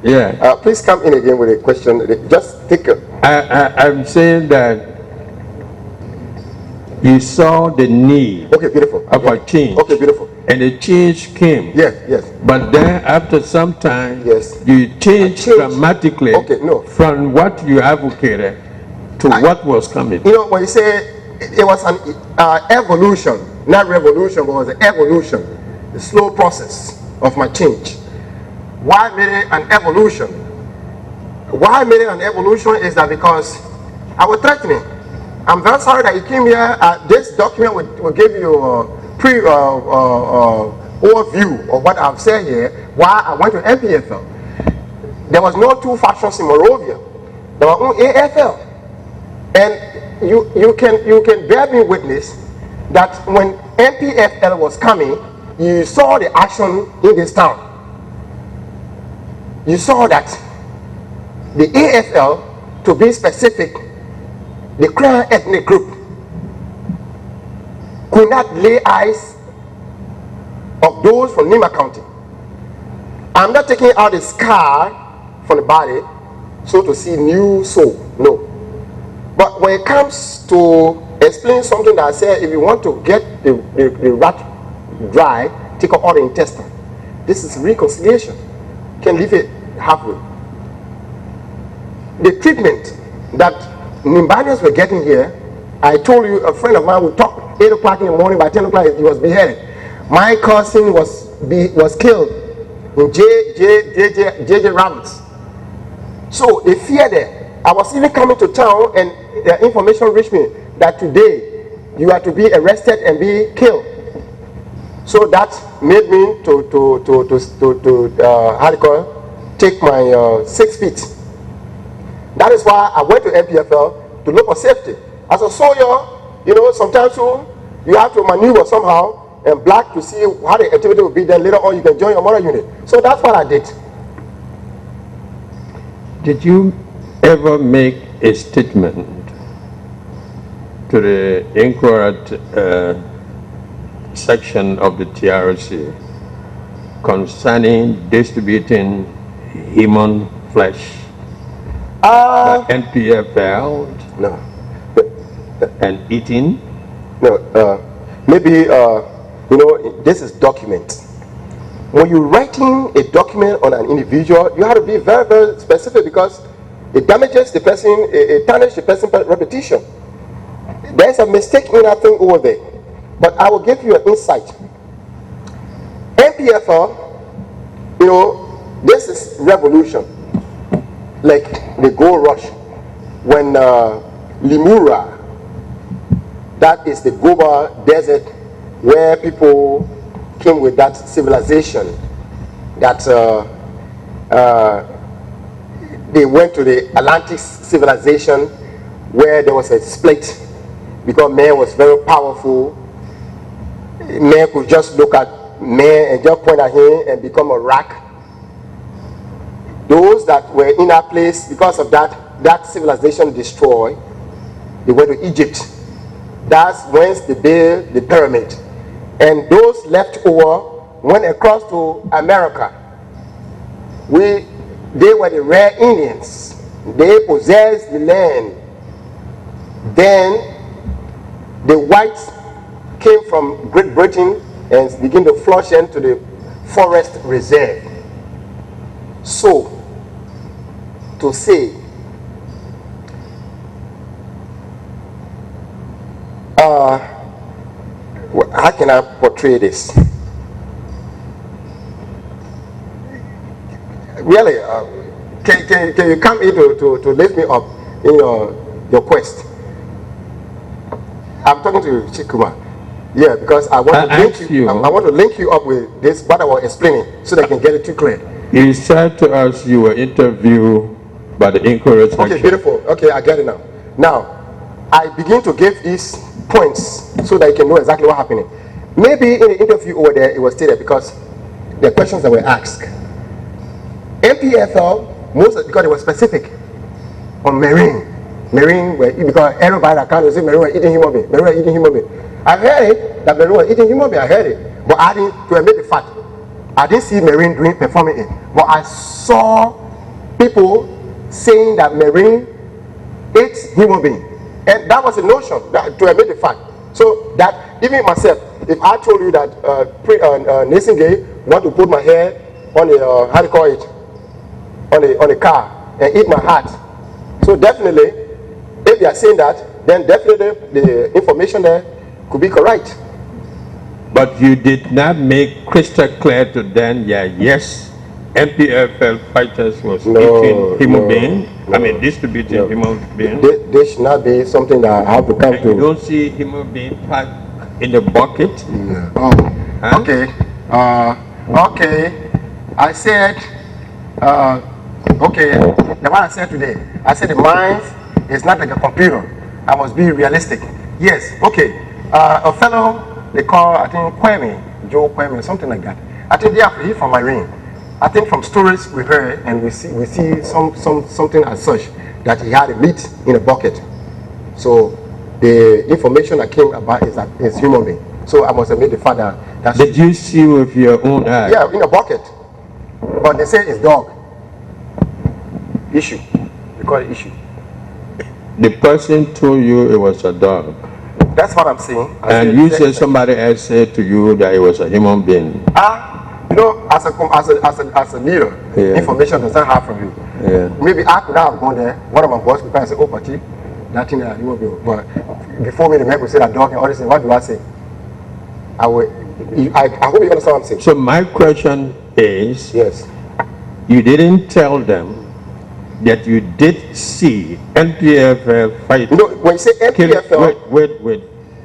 Yeah. Please come in again with a question. Just take a... I'm saying that you saw the need Okay, beautiful. of a change. Okay, beautiful. And the change came. Yes, yes. But then after some time, Yes. you changed dramatically Okay, no. from what you advocated to what was coming. You know, when you say it was an evolution, not revolution, but it was an evolution, the slow process of my change. Why I made it an evolution? Why I made it an evolution is that because I was threatening. I'm very sorry that you came here. This document will give you a overview of what I've said here. Why I went to NPFL. There was no two factions in Monrovia. There was only AFL. And you can bear me witness that when NPFL was coming, you saw the action in this town. You saw that the AFL, to be specific, the Crown ethnic group, could not lay eyes of those from Nima County. I'm not taking out the scar from the body so to see new soul, no. But when it comes to explain something that I said, if you want to get the rat dry, take out all the intestine. This is reconciliation. Can leave it halfway. The treatment that Nimbanians were getting here, I told you, a friend of mine would talk 8 o'clock in the morning, by 10 o'clock he was beheaded. My cousin was killed in J.J. Roberts. So they feared them. I was even coming to town and the information reached me that today you are to be arrested and be killed. So that made me take my 6 feet. That is why I went to NPFL to look for safety. As a soldier, you know, sometimes you have to maneuver somehow and black to see how the activity will be. Then later on, you can join your mother unit. So that's what I did. Did you ever make a statement to the inquiry section of the TRC concerning distributing human flesh by NPFL? No. And eating? No. Maybe, you know, this is document. When you're writing a document on an individual, you have to be very, very specific because it damages the person, it tarnishes the person's reputation. There's a mistake in that thing over there. But I will give you an insight. NPFL, you know, this is revolution. Like the gold rush. When Limura, that is the Goba desert where people came with that civilization that they went to the Atlantic civilization where there was a split because man was very powerful. Man could just look at man and just point at him and become a rock. Those that were in that place, because of that civilization destroyed, they went to Egypt. That's whence they built the pyramid. And those left over went across to America. They were the rare Indians. They possessed the land. Then the whites came from Great Britain and began to flush into the forest reserve. So, to say, how can I portray this? Really, can you come in to lift me up in your quest? I'm talking to you, Chikuma. Yeah, because I want to link you. I want to link you up with this, what I was explaining, so that I can get it too clear. You said to us you were interviewed by the Inquiry Section. Okay, beautiful. Okay, I get it now. Now, I begin to give these points so that you can know exactly what happened. Maybe in the interview over there, it was stated because the questions that were asked. NPFL, because they were specific on marine. Marine, because everybody that comes say marine were eating human being. Marine were eating human being. I heard it, that marine were eating human being. I heard it. But I didn't, to admit the fact, I didn't see marine performing it. But I saw people saying that marine ate human being. And that was a notion, to admit the fact. So that, even myself, if I told you that Nathan Gay want to put my hair on the, how do you call it, on the car and eat my heart. So definitely, if they are saying that, then definitely the information there could be correct. But you did not make crystal clear to them, yes, NPFL fighters was eating human being. I mean, distributing human beings. This should not be something that I have to come to. You don't see human being packed in the bucket? Yeah. Oh, huh? Okay. Okay. I said, okay, the one I said today, I said the mind is not like a computer. I must be realistic. Yes, okay. A fellow, they call, I think, Kwame, Joe Kwame, something like that. I think they are from Irene. I think from stories we heard and we see something as such that he had a meat in a bucket. So the information that came about is that it's human being. So I must admit the fact that did you see with your own eyes? Yeah, in a bucket. But they say it's dog. Issue. They call it issue. The person told you it was a dog. That's what I'm saying. And you said somebody else said to you that it was a human being. You know, as a leader, information does not have from you. Yeah. Maybe I could have gone there. One of my boss could say, "Oh, Pati, that thing that human being." But before me, the man would say that dog and all this. What do I say? I hope you understand what I'm saying. So my question is, yes, you didn't tell them that you did see NPFL fight. No, when you say NPFL, wait,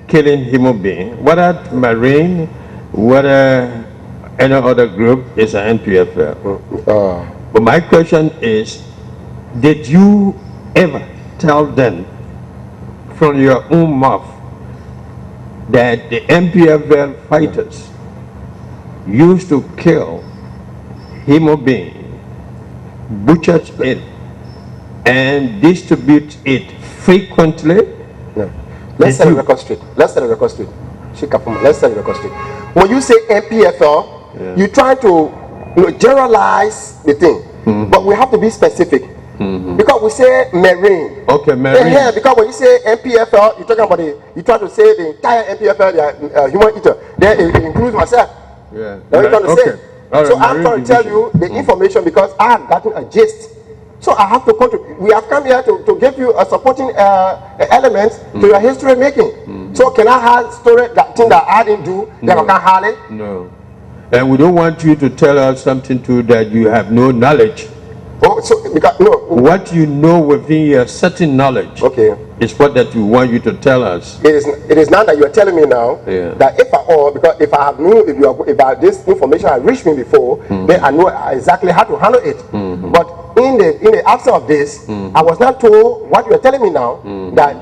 killing human being, whether Marine, whether any other group is an NPFL. But my question is, did you ever tell them from your own mouth that the NPFL fighters used to kill human beings, butcher it, and distribute it frequently? No. Let's set the record straight. Let's set the record straight. Let's set the record straight. When you say NPFL, you try to generalize the thing, but we have to be specific. Because we say marine. Okay, marine. Yeah, because when you say NPFL, you're talking about you try to say the entire NPFL, they are human eater. Then it includes myself. Yeah. That's what I'm trying to say. Right, so I'm trying to tell you the information because I have gotten a gist. So I have to contribute. We have come here to give you a supporting element to your history making. So can I have story that thing that I didn't do that I can't have it? No. And we don't want you to tell us something too that you have no knowledge. Oh, so because no. What you know within your certain knowledge. Okay. Is what that we want you to tell us. It is not that you are telling me now that if at all, because if I have known if this information had reached me before, then I know exactly how to handle it. But in the absence of this, I was not told what you are telling me now, that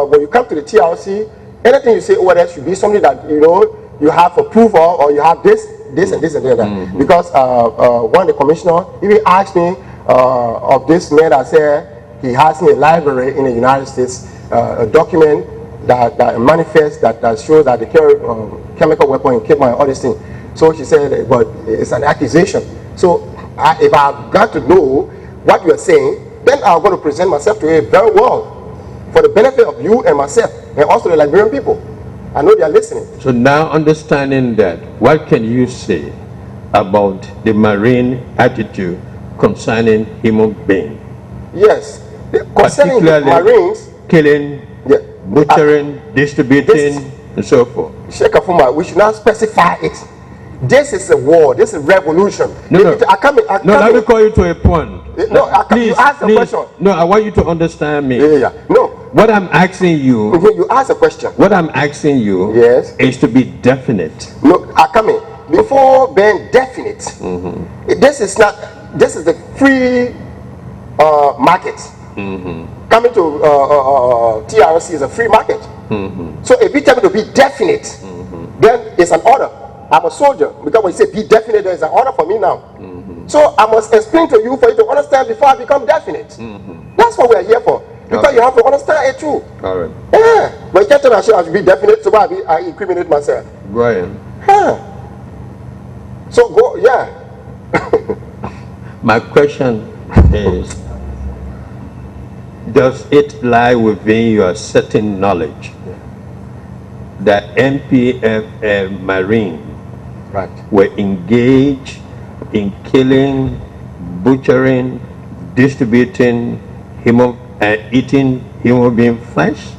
when you come to the TRC, anything you say over there should be something that you have approval, or you have this and this and that. Because one of the commissioner even asked me of this man that said he has in a library in the United States a document that manifests that shows that the chemical weapon in Cape Town and all these things. So she said, but it's an accusation. So if I've got to know what you are saying, then I'm going to present myself to you very well for the benefit of you and myself, and also the Liberian people. I know they are listening. So now, understanding that, what can you say about the Marine attitude concerning human being? Yes, concerning the Marines, killing, butchering, distributing, and so forth. Sheikh Afuma, we should not specify it. This is a war. This is revolution. Let me call you to a point. Please, you ask a question. No, I want you to understand me. No. What I'm asking you. You ask a question. What I'm asking you is to be definite. No, Akame, before being definite, this is not. This is the free market. Coming to TRC is a free market. So if you tell me to be definite, then it's an order. I'm a soldier, because when you say be definite, there's an order for me now. So I must explain to you for you to understand before I become definite. That's what we're here for. Because you have to understand it too. All right. Yeah. But you can't tell me I should be definite, so I incriminate myself. Brian. So go, My question is, does it lie within your certain knowledge that NPFL Marine were engaged in killing, butchering, distributing human and eating human being flesh?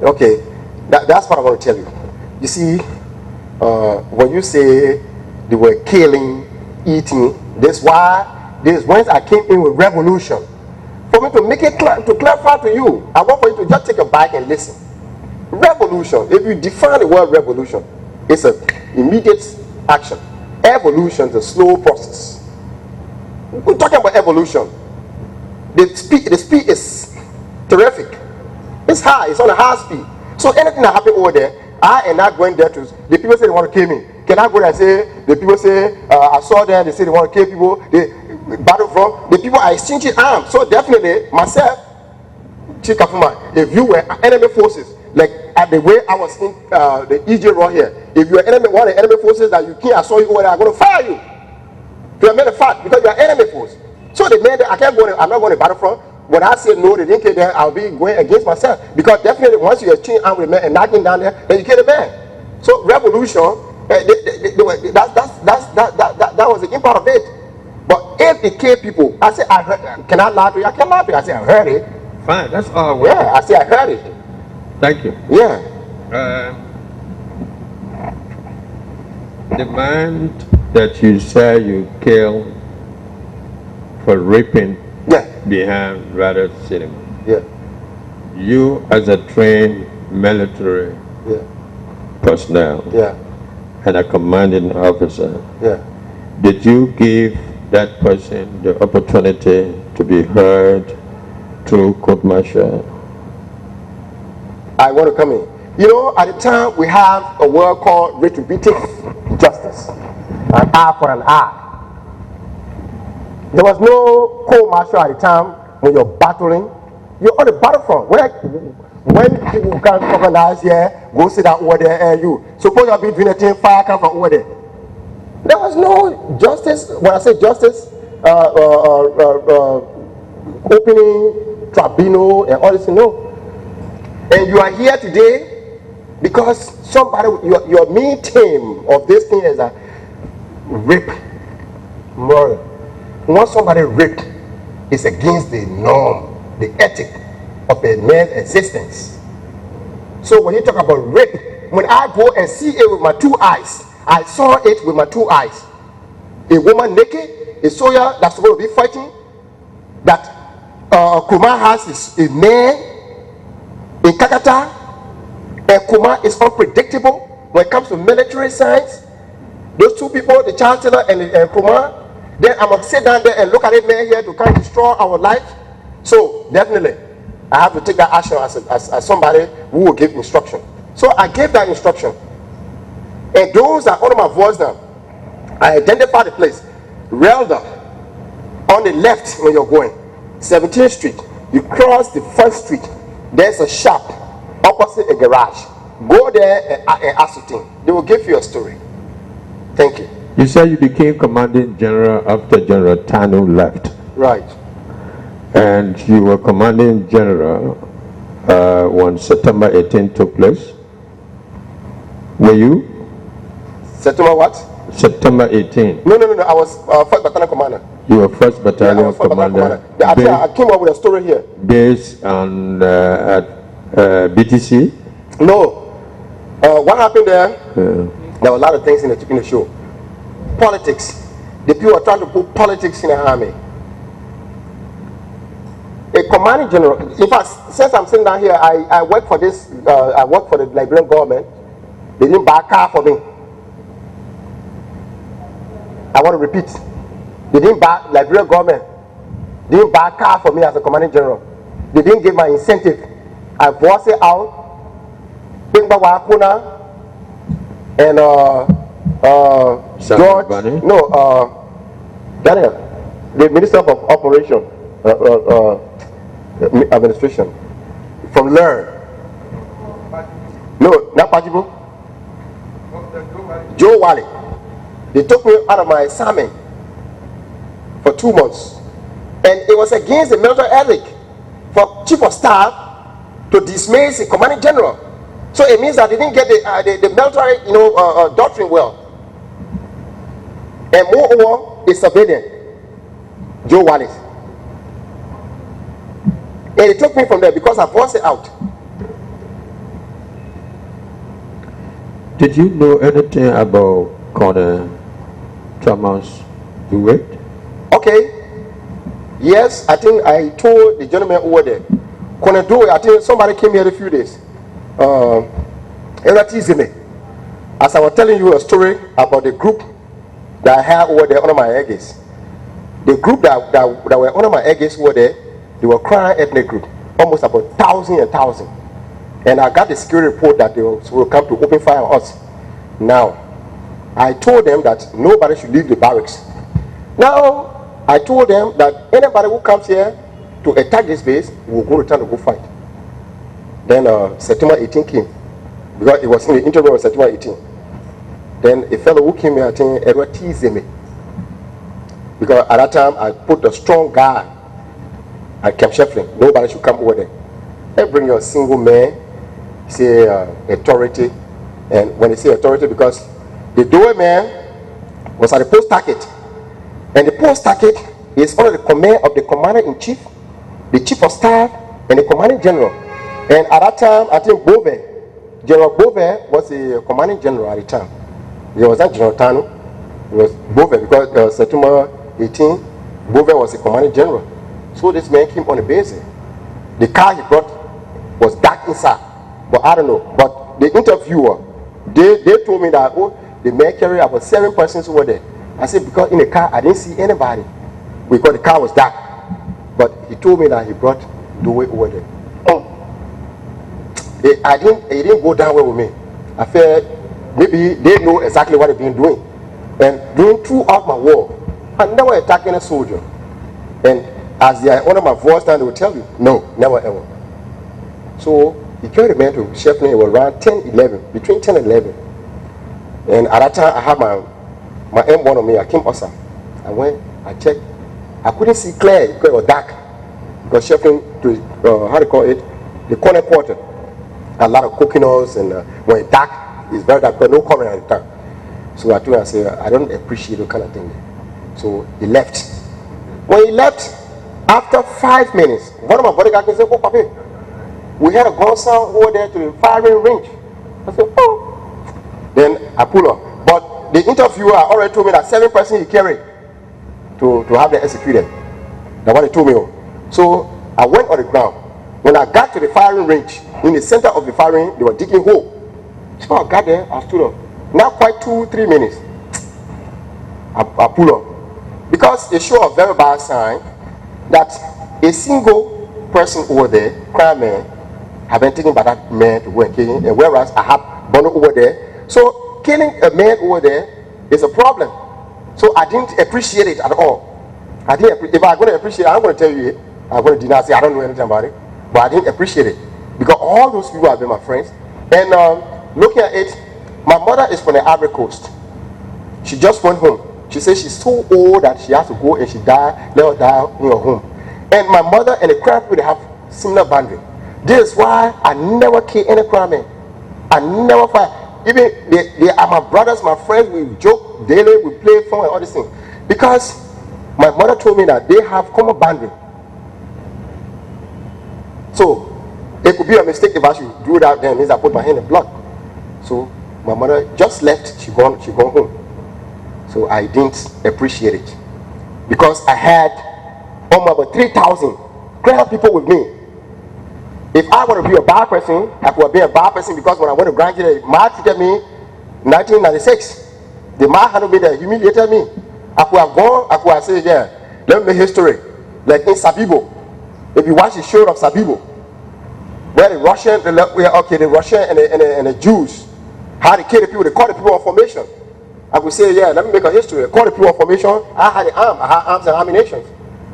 Okay, that's what I want to tell you. You see, when you say they were killing, eating, this once I came in with revolution. For me to make it to clarify to you, I want for you to just take a bite and listen. Revolution, if you define the word revolution, it's an immediate action. Evolution is a slow process. We're talking about evolution. The speed is terrific. It's high, it's on a high speed. So anything that happens over there, I am not going there to, the people say they want to kill me. Can I go there and say, the people say, I saw them, they say they want to kill people, battlefront, the people are exchanging arms. So definitely, myself, Chief Kafuma, if you were enemy forces, like at the way I was in the EJ Raw here, if you are one of the enemy forces that you can't, I saw you over there, I'm going to fire you. To a matter of fact, because you are enemy force. So the man, I'm not going to battlefront. When I say no, they didn't kill them, I'll be going against myself. Because definitely, once you exchange arms with a man and knocking down there, then you kill the man. So revolution, that was the impact of it. But if they kill people, I say, I heard, can I lie to you? I can't lie to you. I say, I heard it. Fine, that's all I want. Yeah, I say, I heard it. Thank you. Yeah. The man that you say you killed for raping behind rather cinema. Yeah. You as a trained military personnel and a commanding officer, did you give that person the opportunity to be heard through court martial? I want to come in. You know, at the time we have a word called retributive justice, an eye for an eye. There was no court martial at the time when you're battling. You're on the battlefront. When people can't organize here, go sit down over there, and you suppose you'll be doing a thing, fire come from over there. There was no justice. When I say justice, opening tribunal and all this, no. And you are here today because somebody, your main theme of this thing is a rape, murder. Once somebody raped, it's against the norm, the ethic of a man's existence. So when you talk about rape, when I go and see it with my two eyes, I saw it with my two eyes. A woman naked, a soldier that's supposed to be fighting, that Kuma has his man in Kakata, and Kuma is unpredictable when it comes to military science. Those two people, the Chancellor and Kuma, then I'm gonna sit down there and look at it, man, here to kind of destroy our life. So definitely, I have to take that action as somebody who will give instruction. So I gave that instruction, and those are all of my voice now. I identify the place, Relda, on the left when you're going, 17th Street. You cross the first street. There's a shop opposite a garage. Go there and ascertain. They will give you a story. Thank you. You said you became commanding general after General Tanu left. Right. And you were commanding general when September 18 took place. Were you? September what? September 18. No. I was first battalion commander. You were first battalion commander. I came up with a story here. Based on at BTC? No. What happened there? There were a lot of things in the show. Politics. The people are trying to put politics in the army. A commanding general. In fact, since I'm sitting down here, I work for this. I work for the Liberian government. They didn't buy a car for me. I want to repeat. They didn't buy, Liberian government didn't buy a car for me as a commanding general. They didn't give my incentive. I voiced it out. Bingba Wakuna and George, Daniel, the Minister of Operation, Administration, from Learn. No, not Pajibo. Joe Wally. They took me out of my assignment for 2 months, and it was against the military ethic for chief of staff to dismiss a commanding general. So it means that they didn't get the military, doctrine well. And moreover, a civilian, Joe Wallace. And they took me from there because I voiced it out. Did you know anything about Colonel Thomas Dewitt? Okay. Yes, I think I told the gentleman over there. Colonel Dewitt, I think somebody came here a few days. As I was telling you a story about the group that I had over there under my eggs. The group that were under my eggs over there, they were crying ethnic group, almost about 1,000. And I got the security report that they will come to open fire on us. Now, I told them that nobody should leave the barracks. Now, I told them that anybody who comes here to attack this base will go return to go fight. Then September 18 came, because it was in the interval of September 18. Then a fellow who came here, I think, Edward teased me. Because at that time, I put a strong guard at Camp Shefflin. Nobody should come over there. They bring you a single man, say authority. And when they say authority, because the doorway man was at the post target. And the post target is under the command of the commander-in-chief, the chief of staff, and the commanding general. And at that time, I think General Bove was the commanding general at the time. It was not General Tanu, it was Bove, because September 18, Bove was the commanding general. So this man came on the base. The car he brought was dark inside, but I don't know. But the interviewer, they told me that, the man carried about 7 persons over there. I said, because in the car, I didn't see anybody, because the car was dark. But he told me that he brought the way over there. It didn't go down well with me. I felt maybe they know exactly what they've been doing. And throughout my war, I never attacked any soldier. And as they honor my voice now, they will tell you, no, never ever. So he carried the man to Shefflin. It was around 10-11, between 10 and 11. And at that time, I had my M1 on me. I came awesome. I went, I checked. I couldn't see clear because it was dark. Because Shefflin, how do you call it? The corner quarter. A lot of coconuts, and when it's dark, it's very dark, but no current at the time. So I told him, I said, I don't appreciate that kind of thing. So he left. When he left, after 5 minutes, one of my bodyguards said, oh, Papi, we had a gun sound over there to the firing range. I said, oh. Then I pull up. But the interviewer already told me that 7 persons he carried to have them executed. That's what he told me. So I went on the ground. When I got to the firing range, in the center of the firing, they were digging hole. So I got there, I stood up. Not quite 2-3 minutes, I pull up. Because it showed a very bad sign that a single person over there, crime man, had been taken by that man to go and kill him, and whereas I have Bono over there. So killing a man over there is a problem. So I didn't appreciate it at all. If I'm going to appreciate it, I'm going to tell you it. I'm going to deny, say I don't know anything about it. But I didn't appreciate it. Because all those people have been my friends. And looking at it, my mother is from the Ivory Coast. She just went home. She says she's so old that she has to go and she died, let her die in her home. And my mother and the crime people, they have similar boundary. This is why I never kill any crime man. I never fight. Even they are my brothers, my friends, we joke daily, we play fun and all these things. Because my mother told me that they have common boundary. So it could be a mistake if I should do that, then means I put my hand in blood. So my mother just left, she gone home. So I didn't appreciate it. Because I had almost about 3,000 grand people with me. If I want to be a bad person, I could have been a bad person because when I went to Grand Jury, Ma treated me in 1996. The Ma handled me, they humiliated me. I could have gone, I could have said, yeah, let me make history. Like in Sabibo. If you watch the show of Sabibo, where the Russian, the Russian and the Jews, how they kill the people, they call the people on formation. I could say, yeah, let me make a history. I call the people on formation, I had arms and ammunition.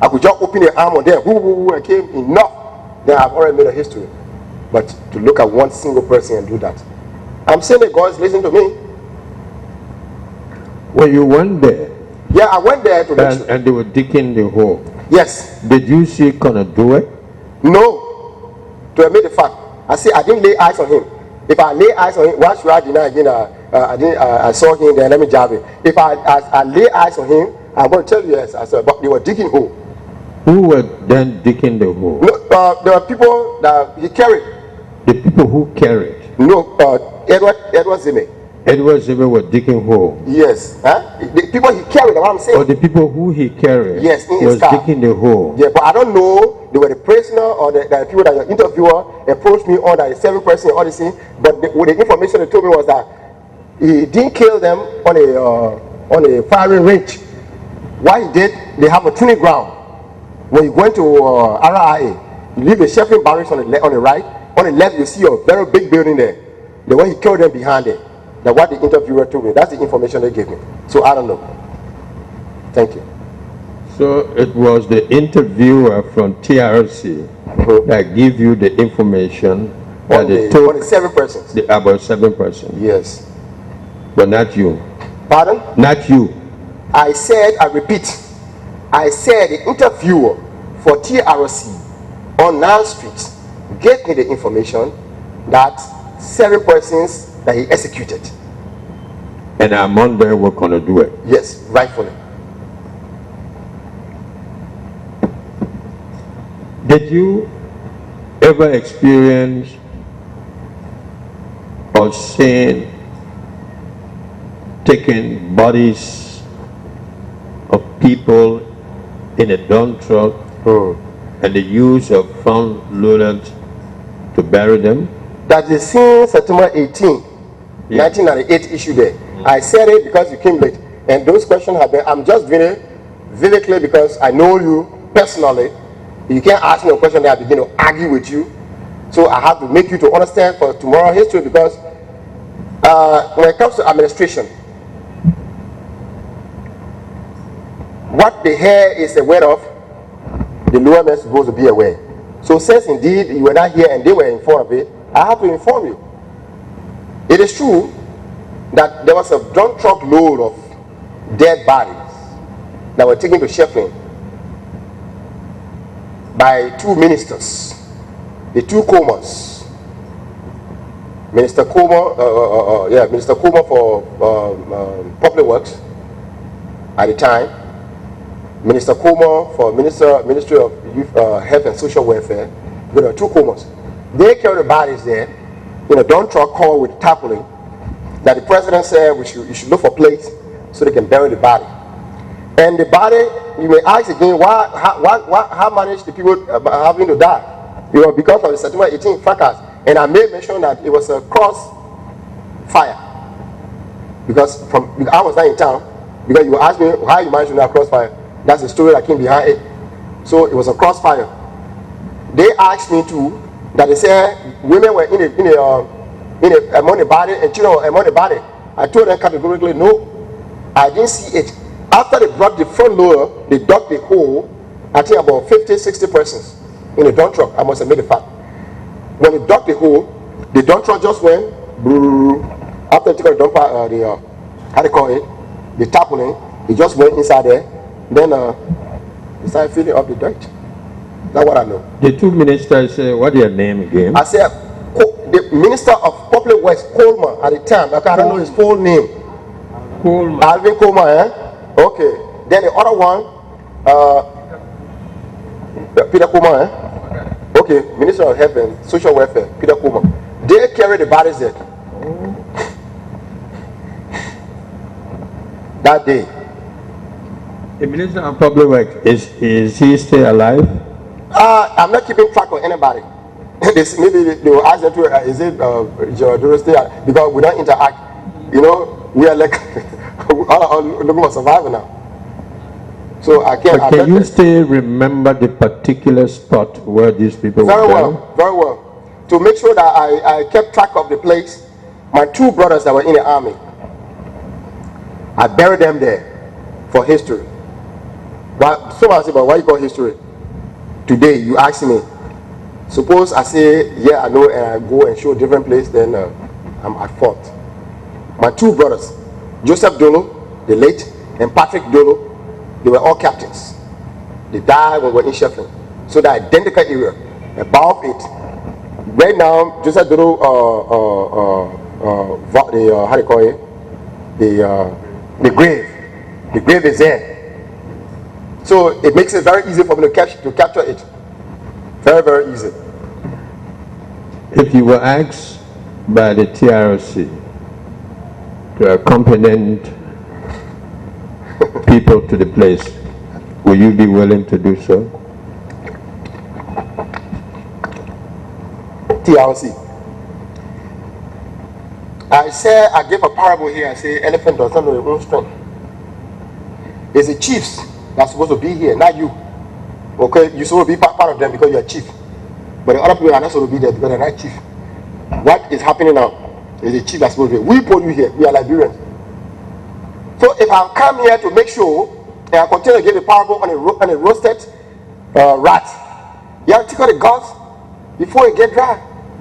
I could just open the arm on them, and came enough. Then I've already made a history. But to look at one single person and do that, I'm saying that God is listening to me. When you went there, yeah, I went there to make sure. And they were digging the hole. Yes. Did you see Connor do it? No. To admit the fact, I say I didn't lay eyes on him. If I lay eyes on him, why should I deny again? I saw him there. Let me jab it. If I lay eyes on him, I'm going to tell you yes. I said, but they were digging hole. Who were then digging the hole? No, there were people that he carried. The people who carried? No, Edward Zime. Edward Zime were digging hole. Yes. Huh? The people he carried, what I'm saying. Or the people who he carried? Yes, in was his car. digging the hole. Yeah, but I don't know. They were the prisoner or the people that the interviewer approached me on, that the 7 person all this thing. But with the information they told me was that he didn't kill them on a firing range. What he did, they have a training ground. When you go into RIA, you leave the Sheffield barracks on the right. On the left, you see a very big building there. The way he killed them behind it. That's what the interviewer told me. That's the information they gave me. So I don't know. Thank you. So it was the interviewer from TRC that gave you the information that they took on the 7 persons. About 7 persons. Yes. But not you. Pardon? Not you. I said, I repeat, I said the interviewer for TRC on 9th Street gave me the information that 7 persons that he executed. And among them were going to do it? Yes, rightfully. Did you ever experience or seen taking bodies of people in a dump truck and the use of front loaders to bury them? That is since September 18, 1998 issue there. I said it because you came late. And those questions have been, I'm just doing it vividly because I know you personally. You can't ask me a question that I begin to argue with you. So I have to make you to understand for tomorrow's history, because when it comes to administration, what they hear is aware of, the lower men is supposed to be aware. So since indeed you were not here and they were informed of it, I have to inform you. It is true that there was a dump truck load of dead bodies that were taken to Sheffield by 2 ministers, the 2 Comas. Minister Coma, Minister Coma for Public Works at the time, Minister Coma for Ministry of Youth, Health and Social Welfare. There were 2 Comas. They carried the bodies there in a dump truck covered with tarpaulin that the president said you should look for plates so they can bury the body. And the body you may ask again, how managed the people having to die? You know, because of the September 18 fracas. And I may mention that it was a cross fire. Because I was not in town. Because you asked me how you managed to know crossfire. That's the story that came behind it. So it was a crossfire. They asked me too, that they said women were among the body and children were among the body. I told them categorically, no, I didn't see it. After they brought the front loader, they dug the hole, I think about 50, 60 persons in a dump truck. I must have made it fact. When they dug the hole, the dump truck just went, after they took the dump, how do you call it? The tarpaulin, it just went inside there. Then they started filling up the dirt. That's what I know. The two ministers, what their name again? I said, the Minister of Public Works, Coleman, at the time. I don't know his full name. Coleman. Alvin Coleman, eh? Okay. Then the other one, Peter Coleman, eh? Okay, Minister of Health and Social Welfare, Peter Coleman. They carry the bodies there. That day. The Minister of Public Works, is he still alive? I'm not keeping track of anybody. Maybe they will ask them to, is it Dolo still? Because we don't interact. You know, we are like all looking for survival now. So I can't. But can you still remember the particular spot where these people very were? Well, very well. To make sure that I kept track of the place, my two brothers that were in the army, I buried them there for history. But somebody say, but why you call history? Today you ask me. Suppose I say, yeah, I know, and I go and show a different place, then I'm at fault. My two brothers, Joseph Dolo, the late, and Patrick Dolo, they were all captains. They died when we were in Sheffield. So the identical area, above it. Right now, Joseph Dolo, how do you call it? The grave. The grave is there. So it makes it very easy for me to capture it. Very, very easy. If you were asked by the TRC to accompany people to the place, will you be willing to do so? TRC. I gave a parable here. I say, elephant does not know their own strength. It's the chiefs that's supposed to be here, not you. Okay, you're supposed to be part of them because you're a chief. But the other people are not supposed to be there because they're not chief. What is happening now is the chief that's supposed to be here. We put you here, we are Liberians. So if I come here to make sure, and I continue to give a parable on a roasted rat, you have to take out the guts before it get dry.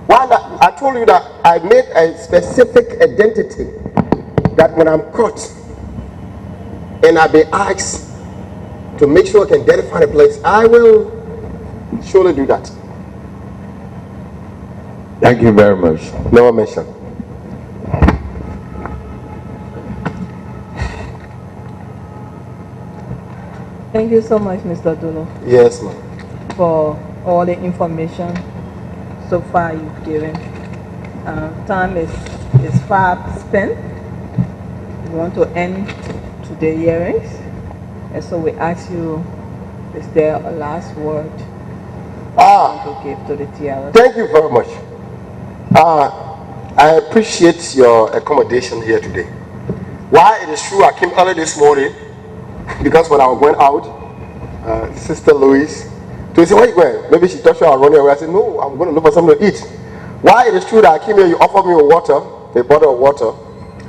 Why not? I told you that I made a specific identity that when I'm caught and I be asked to make sure I can identify the place, I will surely do that. Thank you very much. No mention. Thank you so much, Mr. Dolo. Yes, ma'am. For all the information so far you've given. Time is far spent. We want to end today's hearings. And so we ask you, is there a last word you want to give to the TRS? Thank you very much. I appreciate your accommodation here today. Why it is true, I came early this morning because when I was going out, Sister Louise, to say, where you going? Maybe she thought I was running away. I said, no, I'm going to look for something to eat. Why it is true that I came here, you offered me water, a bottle of water.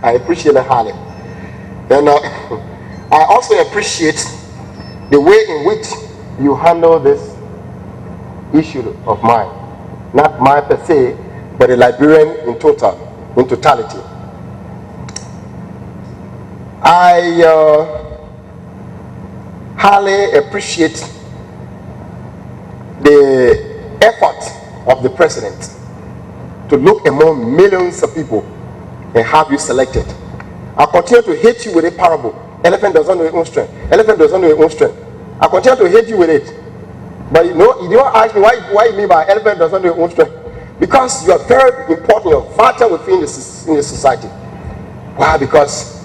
I appreciate it highly. And I also appreciate the way in which you handle this issue of mine. Not mine per se, but the Liberian in totality. I highly appreciate the effort of the president to look among millions of people and have you selected. I continue to hate you with a parable. Elephant doesn't know its own strength. Elephant doesn't know its own strength. I continue to hate you with it. But you know, you don't ask me why you mean by elephant doesn't know its own strength. Because you are very important, you are vital within the society. Why? Because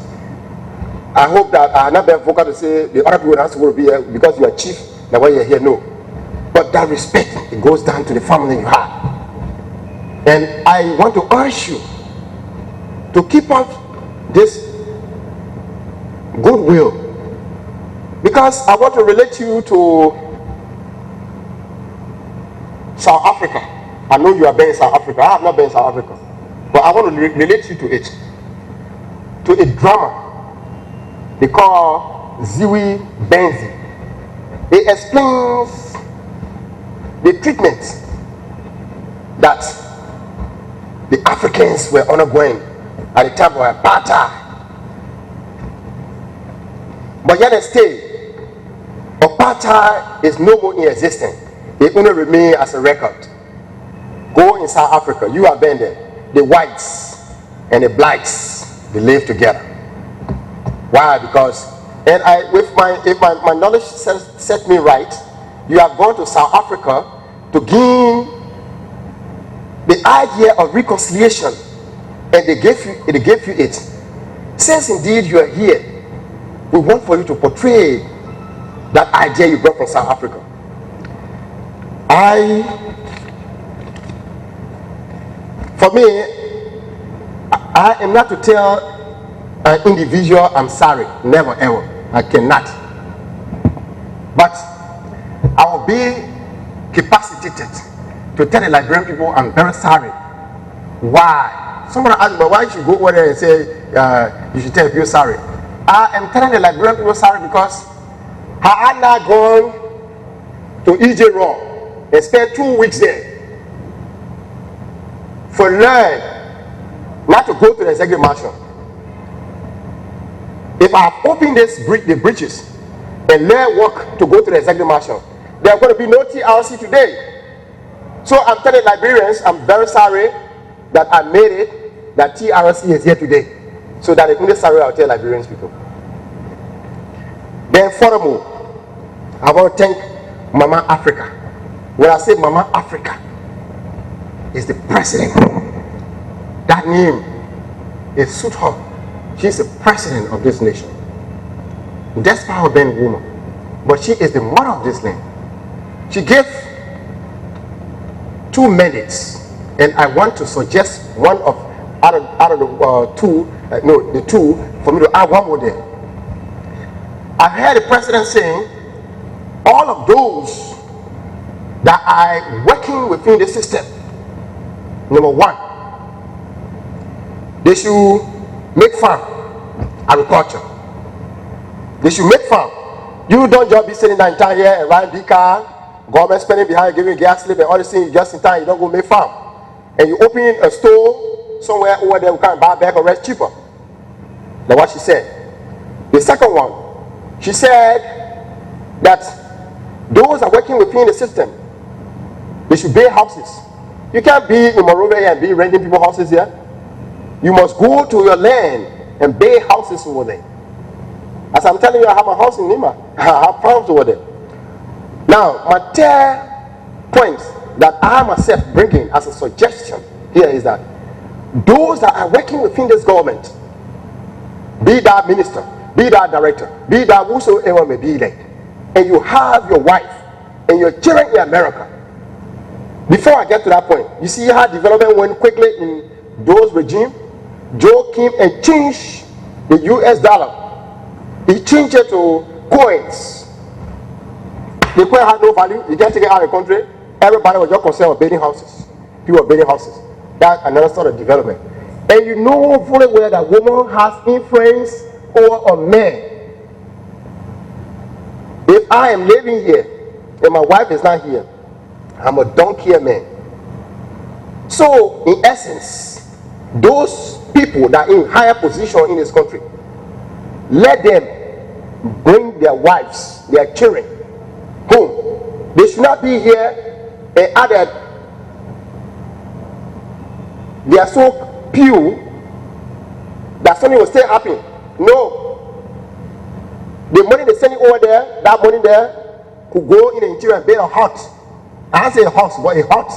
I hope that I have not been vocal to say the other people are supposed to be here because you are chief, that's why you're here. No. But that respect, it goes down to the family you have. And I want to urge you to keep up this goodwill, because I want to relate you to South Africa. I know you have been in South Africa. I have not been in South Africa, but I want to relate you to it, to a drama they call Ziwi Benzi. It explains the treatment that the Africans were undergoing at the time of apartheid. But yet stay, apartheid is no more in existence. It only remains as a record. Go in South Africa, you have been there. The whites and the blacks, they live together. Why? Because, and if my knowledge set me right, you have gone to South Africa to gain the idea of reconciliation, and they gave you it. Since indeed you are here, we want for you to portray that idea you brought from South Africa. For me, I am not to tell an individual I'm sorry, never ever. I cannot. But I will be capacitated to tell the Liberian people I'm very sorry. Why? Someone asked me, why you should go over there and say you should tell people sorry. I am telling the Liberian people sorry because I had not gone to EJ Raw and spent 2 weeks there for learn not to go to the executive mansion. If I have opened the bridges and learn work to go to the executive mansion, there are going to be no TRC today. So I'm telling Liberians, I'm very sorry that I made it, that TRC is here today. So that it's only sorry I'll tell Liberians people. Then furthermore, I want to thank Mama Africa. When I say Mama Africa, is the president. That name is suit her. She's the president of this nation. Despite her being a woman, but she is the mother of this land. She gave 2 mandates, and I want to suggest one of out of the two for me to add one more there. I heard the president saying all of those that are working within the system, number 1, they should make farm, agriculture. They should make farm. You don't just be sitting down in town here and ride big car, government spending behind, giving gas slip and all these things just in time, you don't go make farm. And you open a store somewhere over there, we can buy back or rest cheaper. That's what she said. The second one, she said that those are working within the system, they should build houses. You can't be in Monrovia and be renting people houses here. You must go to your land and build houses over there. As I'm telling you, I have a house in Lima. I have farms over there. Now, my third point that I myself bringing as a suggestion here is that those that are working within this government, be that minister, be that director, be that whosoever may be there, and you have your wife and your children in America. Before I get to that point, you see how development went quickly in those regimes. Joe came and changed the US dollar. He changed it to coins. The coin had no value. You can't take it out of the country. Everybody was just concerned with building houses. People were building houses. That's another sort of development. And you know fully well that woman has influence over a man. If I am living here and my wife is not here, I'm a donkey man. So, in essence, those people that are in higher position in this country, let them bring their wives, their children home. They should not be here and added. They are so pure that something will still happen. No. The money they're sending over there, that money there could go in the interior and build a hut. I don't say a house, but a hut.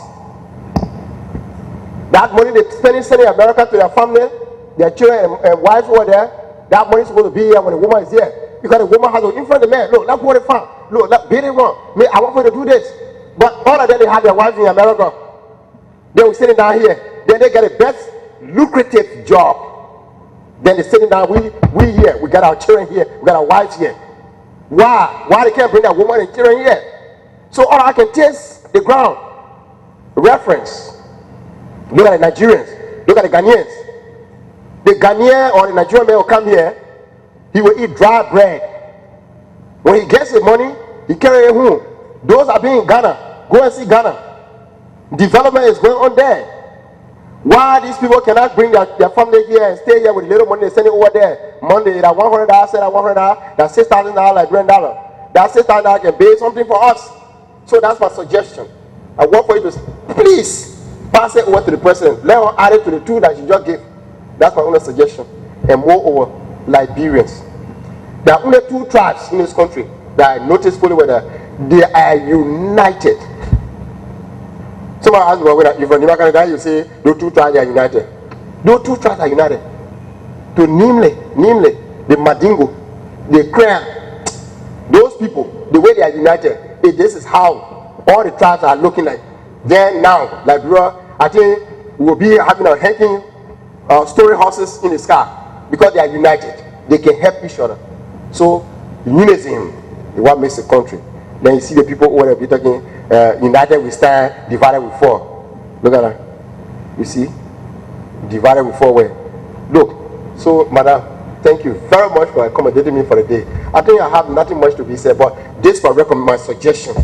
That money they're sending America to their family, their children and wives over there, that money is supposed to be here when the woman is here. Because the woman has to influence the man. Look, that's what they found. Look, that baby one. Me, I want for you to do this. But all of them, they have their wives in America. They were sitting down here. Then they get the best lucrative job. Then they're sitting down, we here, we got our children here, we got our wives here. Why? Why they can't bring that woman and children here? So all I can taste the ground. Reference. Look at the Nigerians. Look at the Ghanaians. The Ghanaian or the Nigerian man will come here, he will eat dry bread. When he gets the money, he carry it home. Those are being in Ghana. Go and see Ghana. Development is going on there. Why these people cannot bring their family here and stay here with little money they send it over there? Monday, that $100, say that $100, that's $6,000 Liberian dollar. That $6,000 can pay something for us. So that's my suggestion. I want for you to please pass it over to the president. Let her add it to the two that she just gave. That's my only suggestion. And moreover, Liberians. There are only two tribes in this country that I noticed fully whether they are united. Someone asked me whether you're from Canada, you say those two tribes are united. Those two tribes are united. To namely, the Madingo, the Kran, those people, the way they are united, this is how all the tribes are looking like. Then now, Liberia, I think we will be having a hanging story horses in the sky because they are united. They can help each other. So unison is what makes the country. Then you see the people over there talking, united we stand, divided we fall. Look at that. You see? Divided we fall where? Look. So, madam, thank you very much for accommodating me for the day. I think I have nothing much to be said, but this for my suggestion.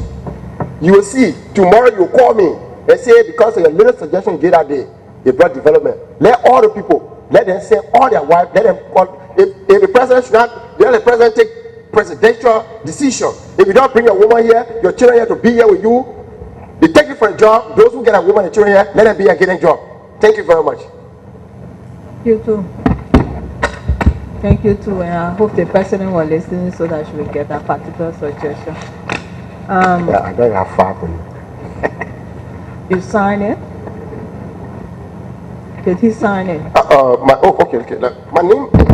You will see, tomorrow you will call me and say, because of your little suggestion you gave that day, it brought development. Let all the people, let them say all their wives, let them call. If the president should not, let the president take presidential decision. If you don't bring your woman here, your children here to be here with you, they take you for a job. Those who get a woman and children here, let them be here getting a job. Thank you very much. You too. Thank you too, and I hope the president was listening so that she will get that particular suggestion. Yeah, I don't have far for you. You sign it? Did he sign it? Okay. My name.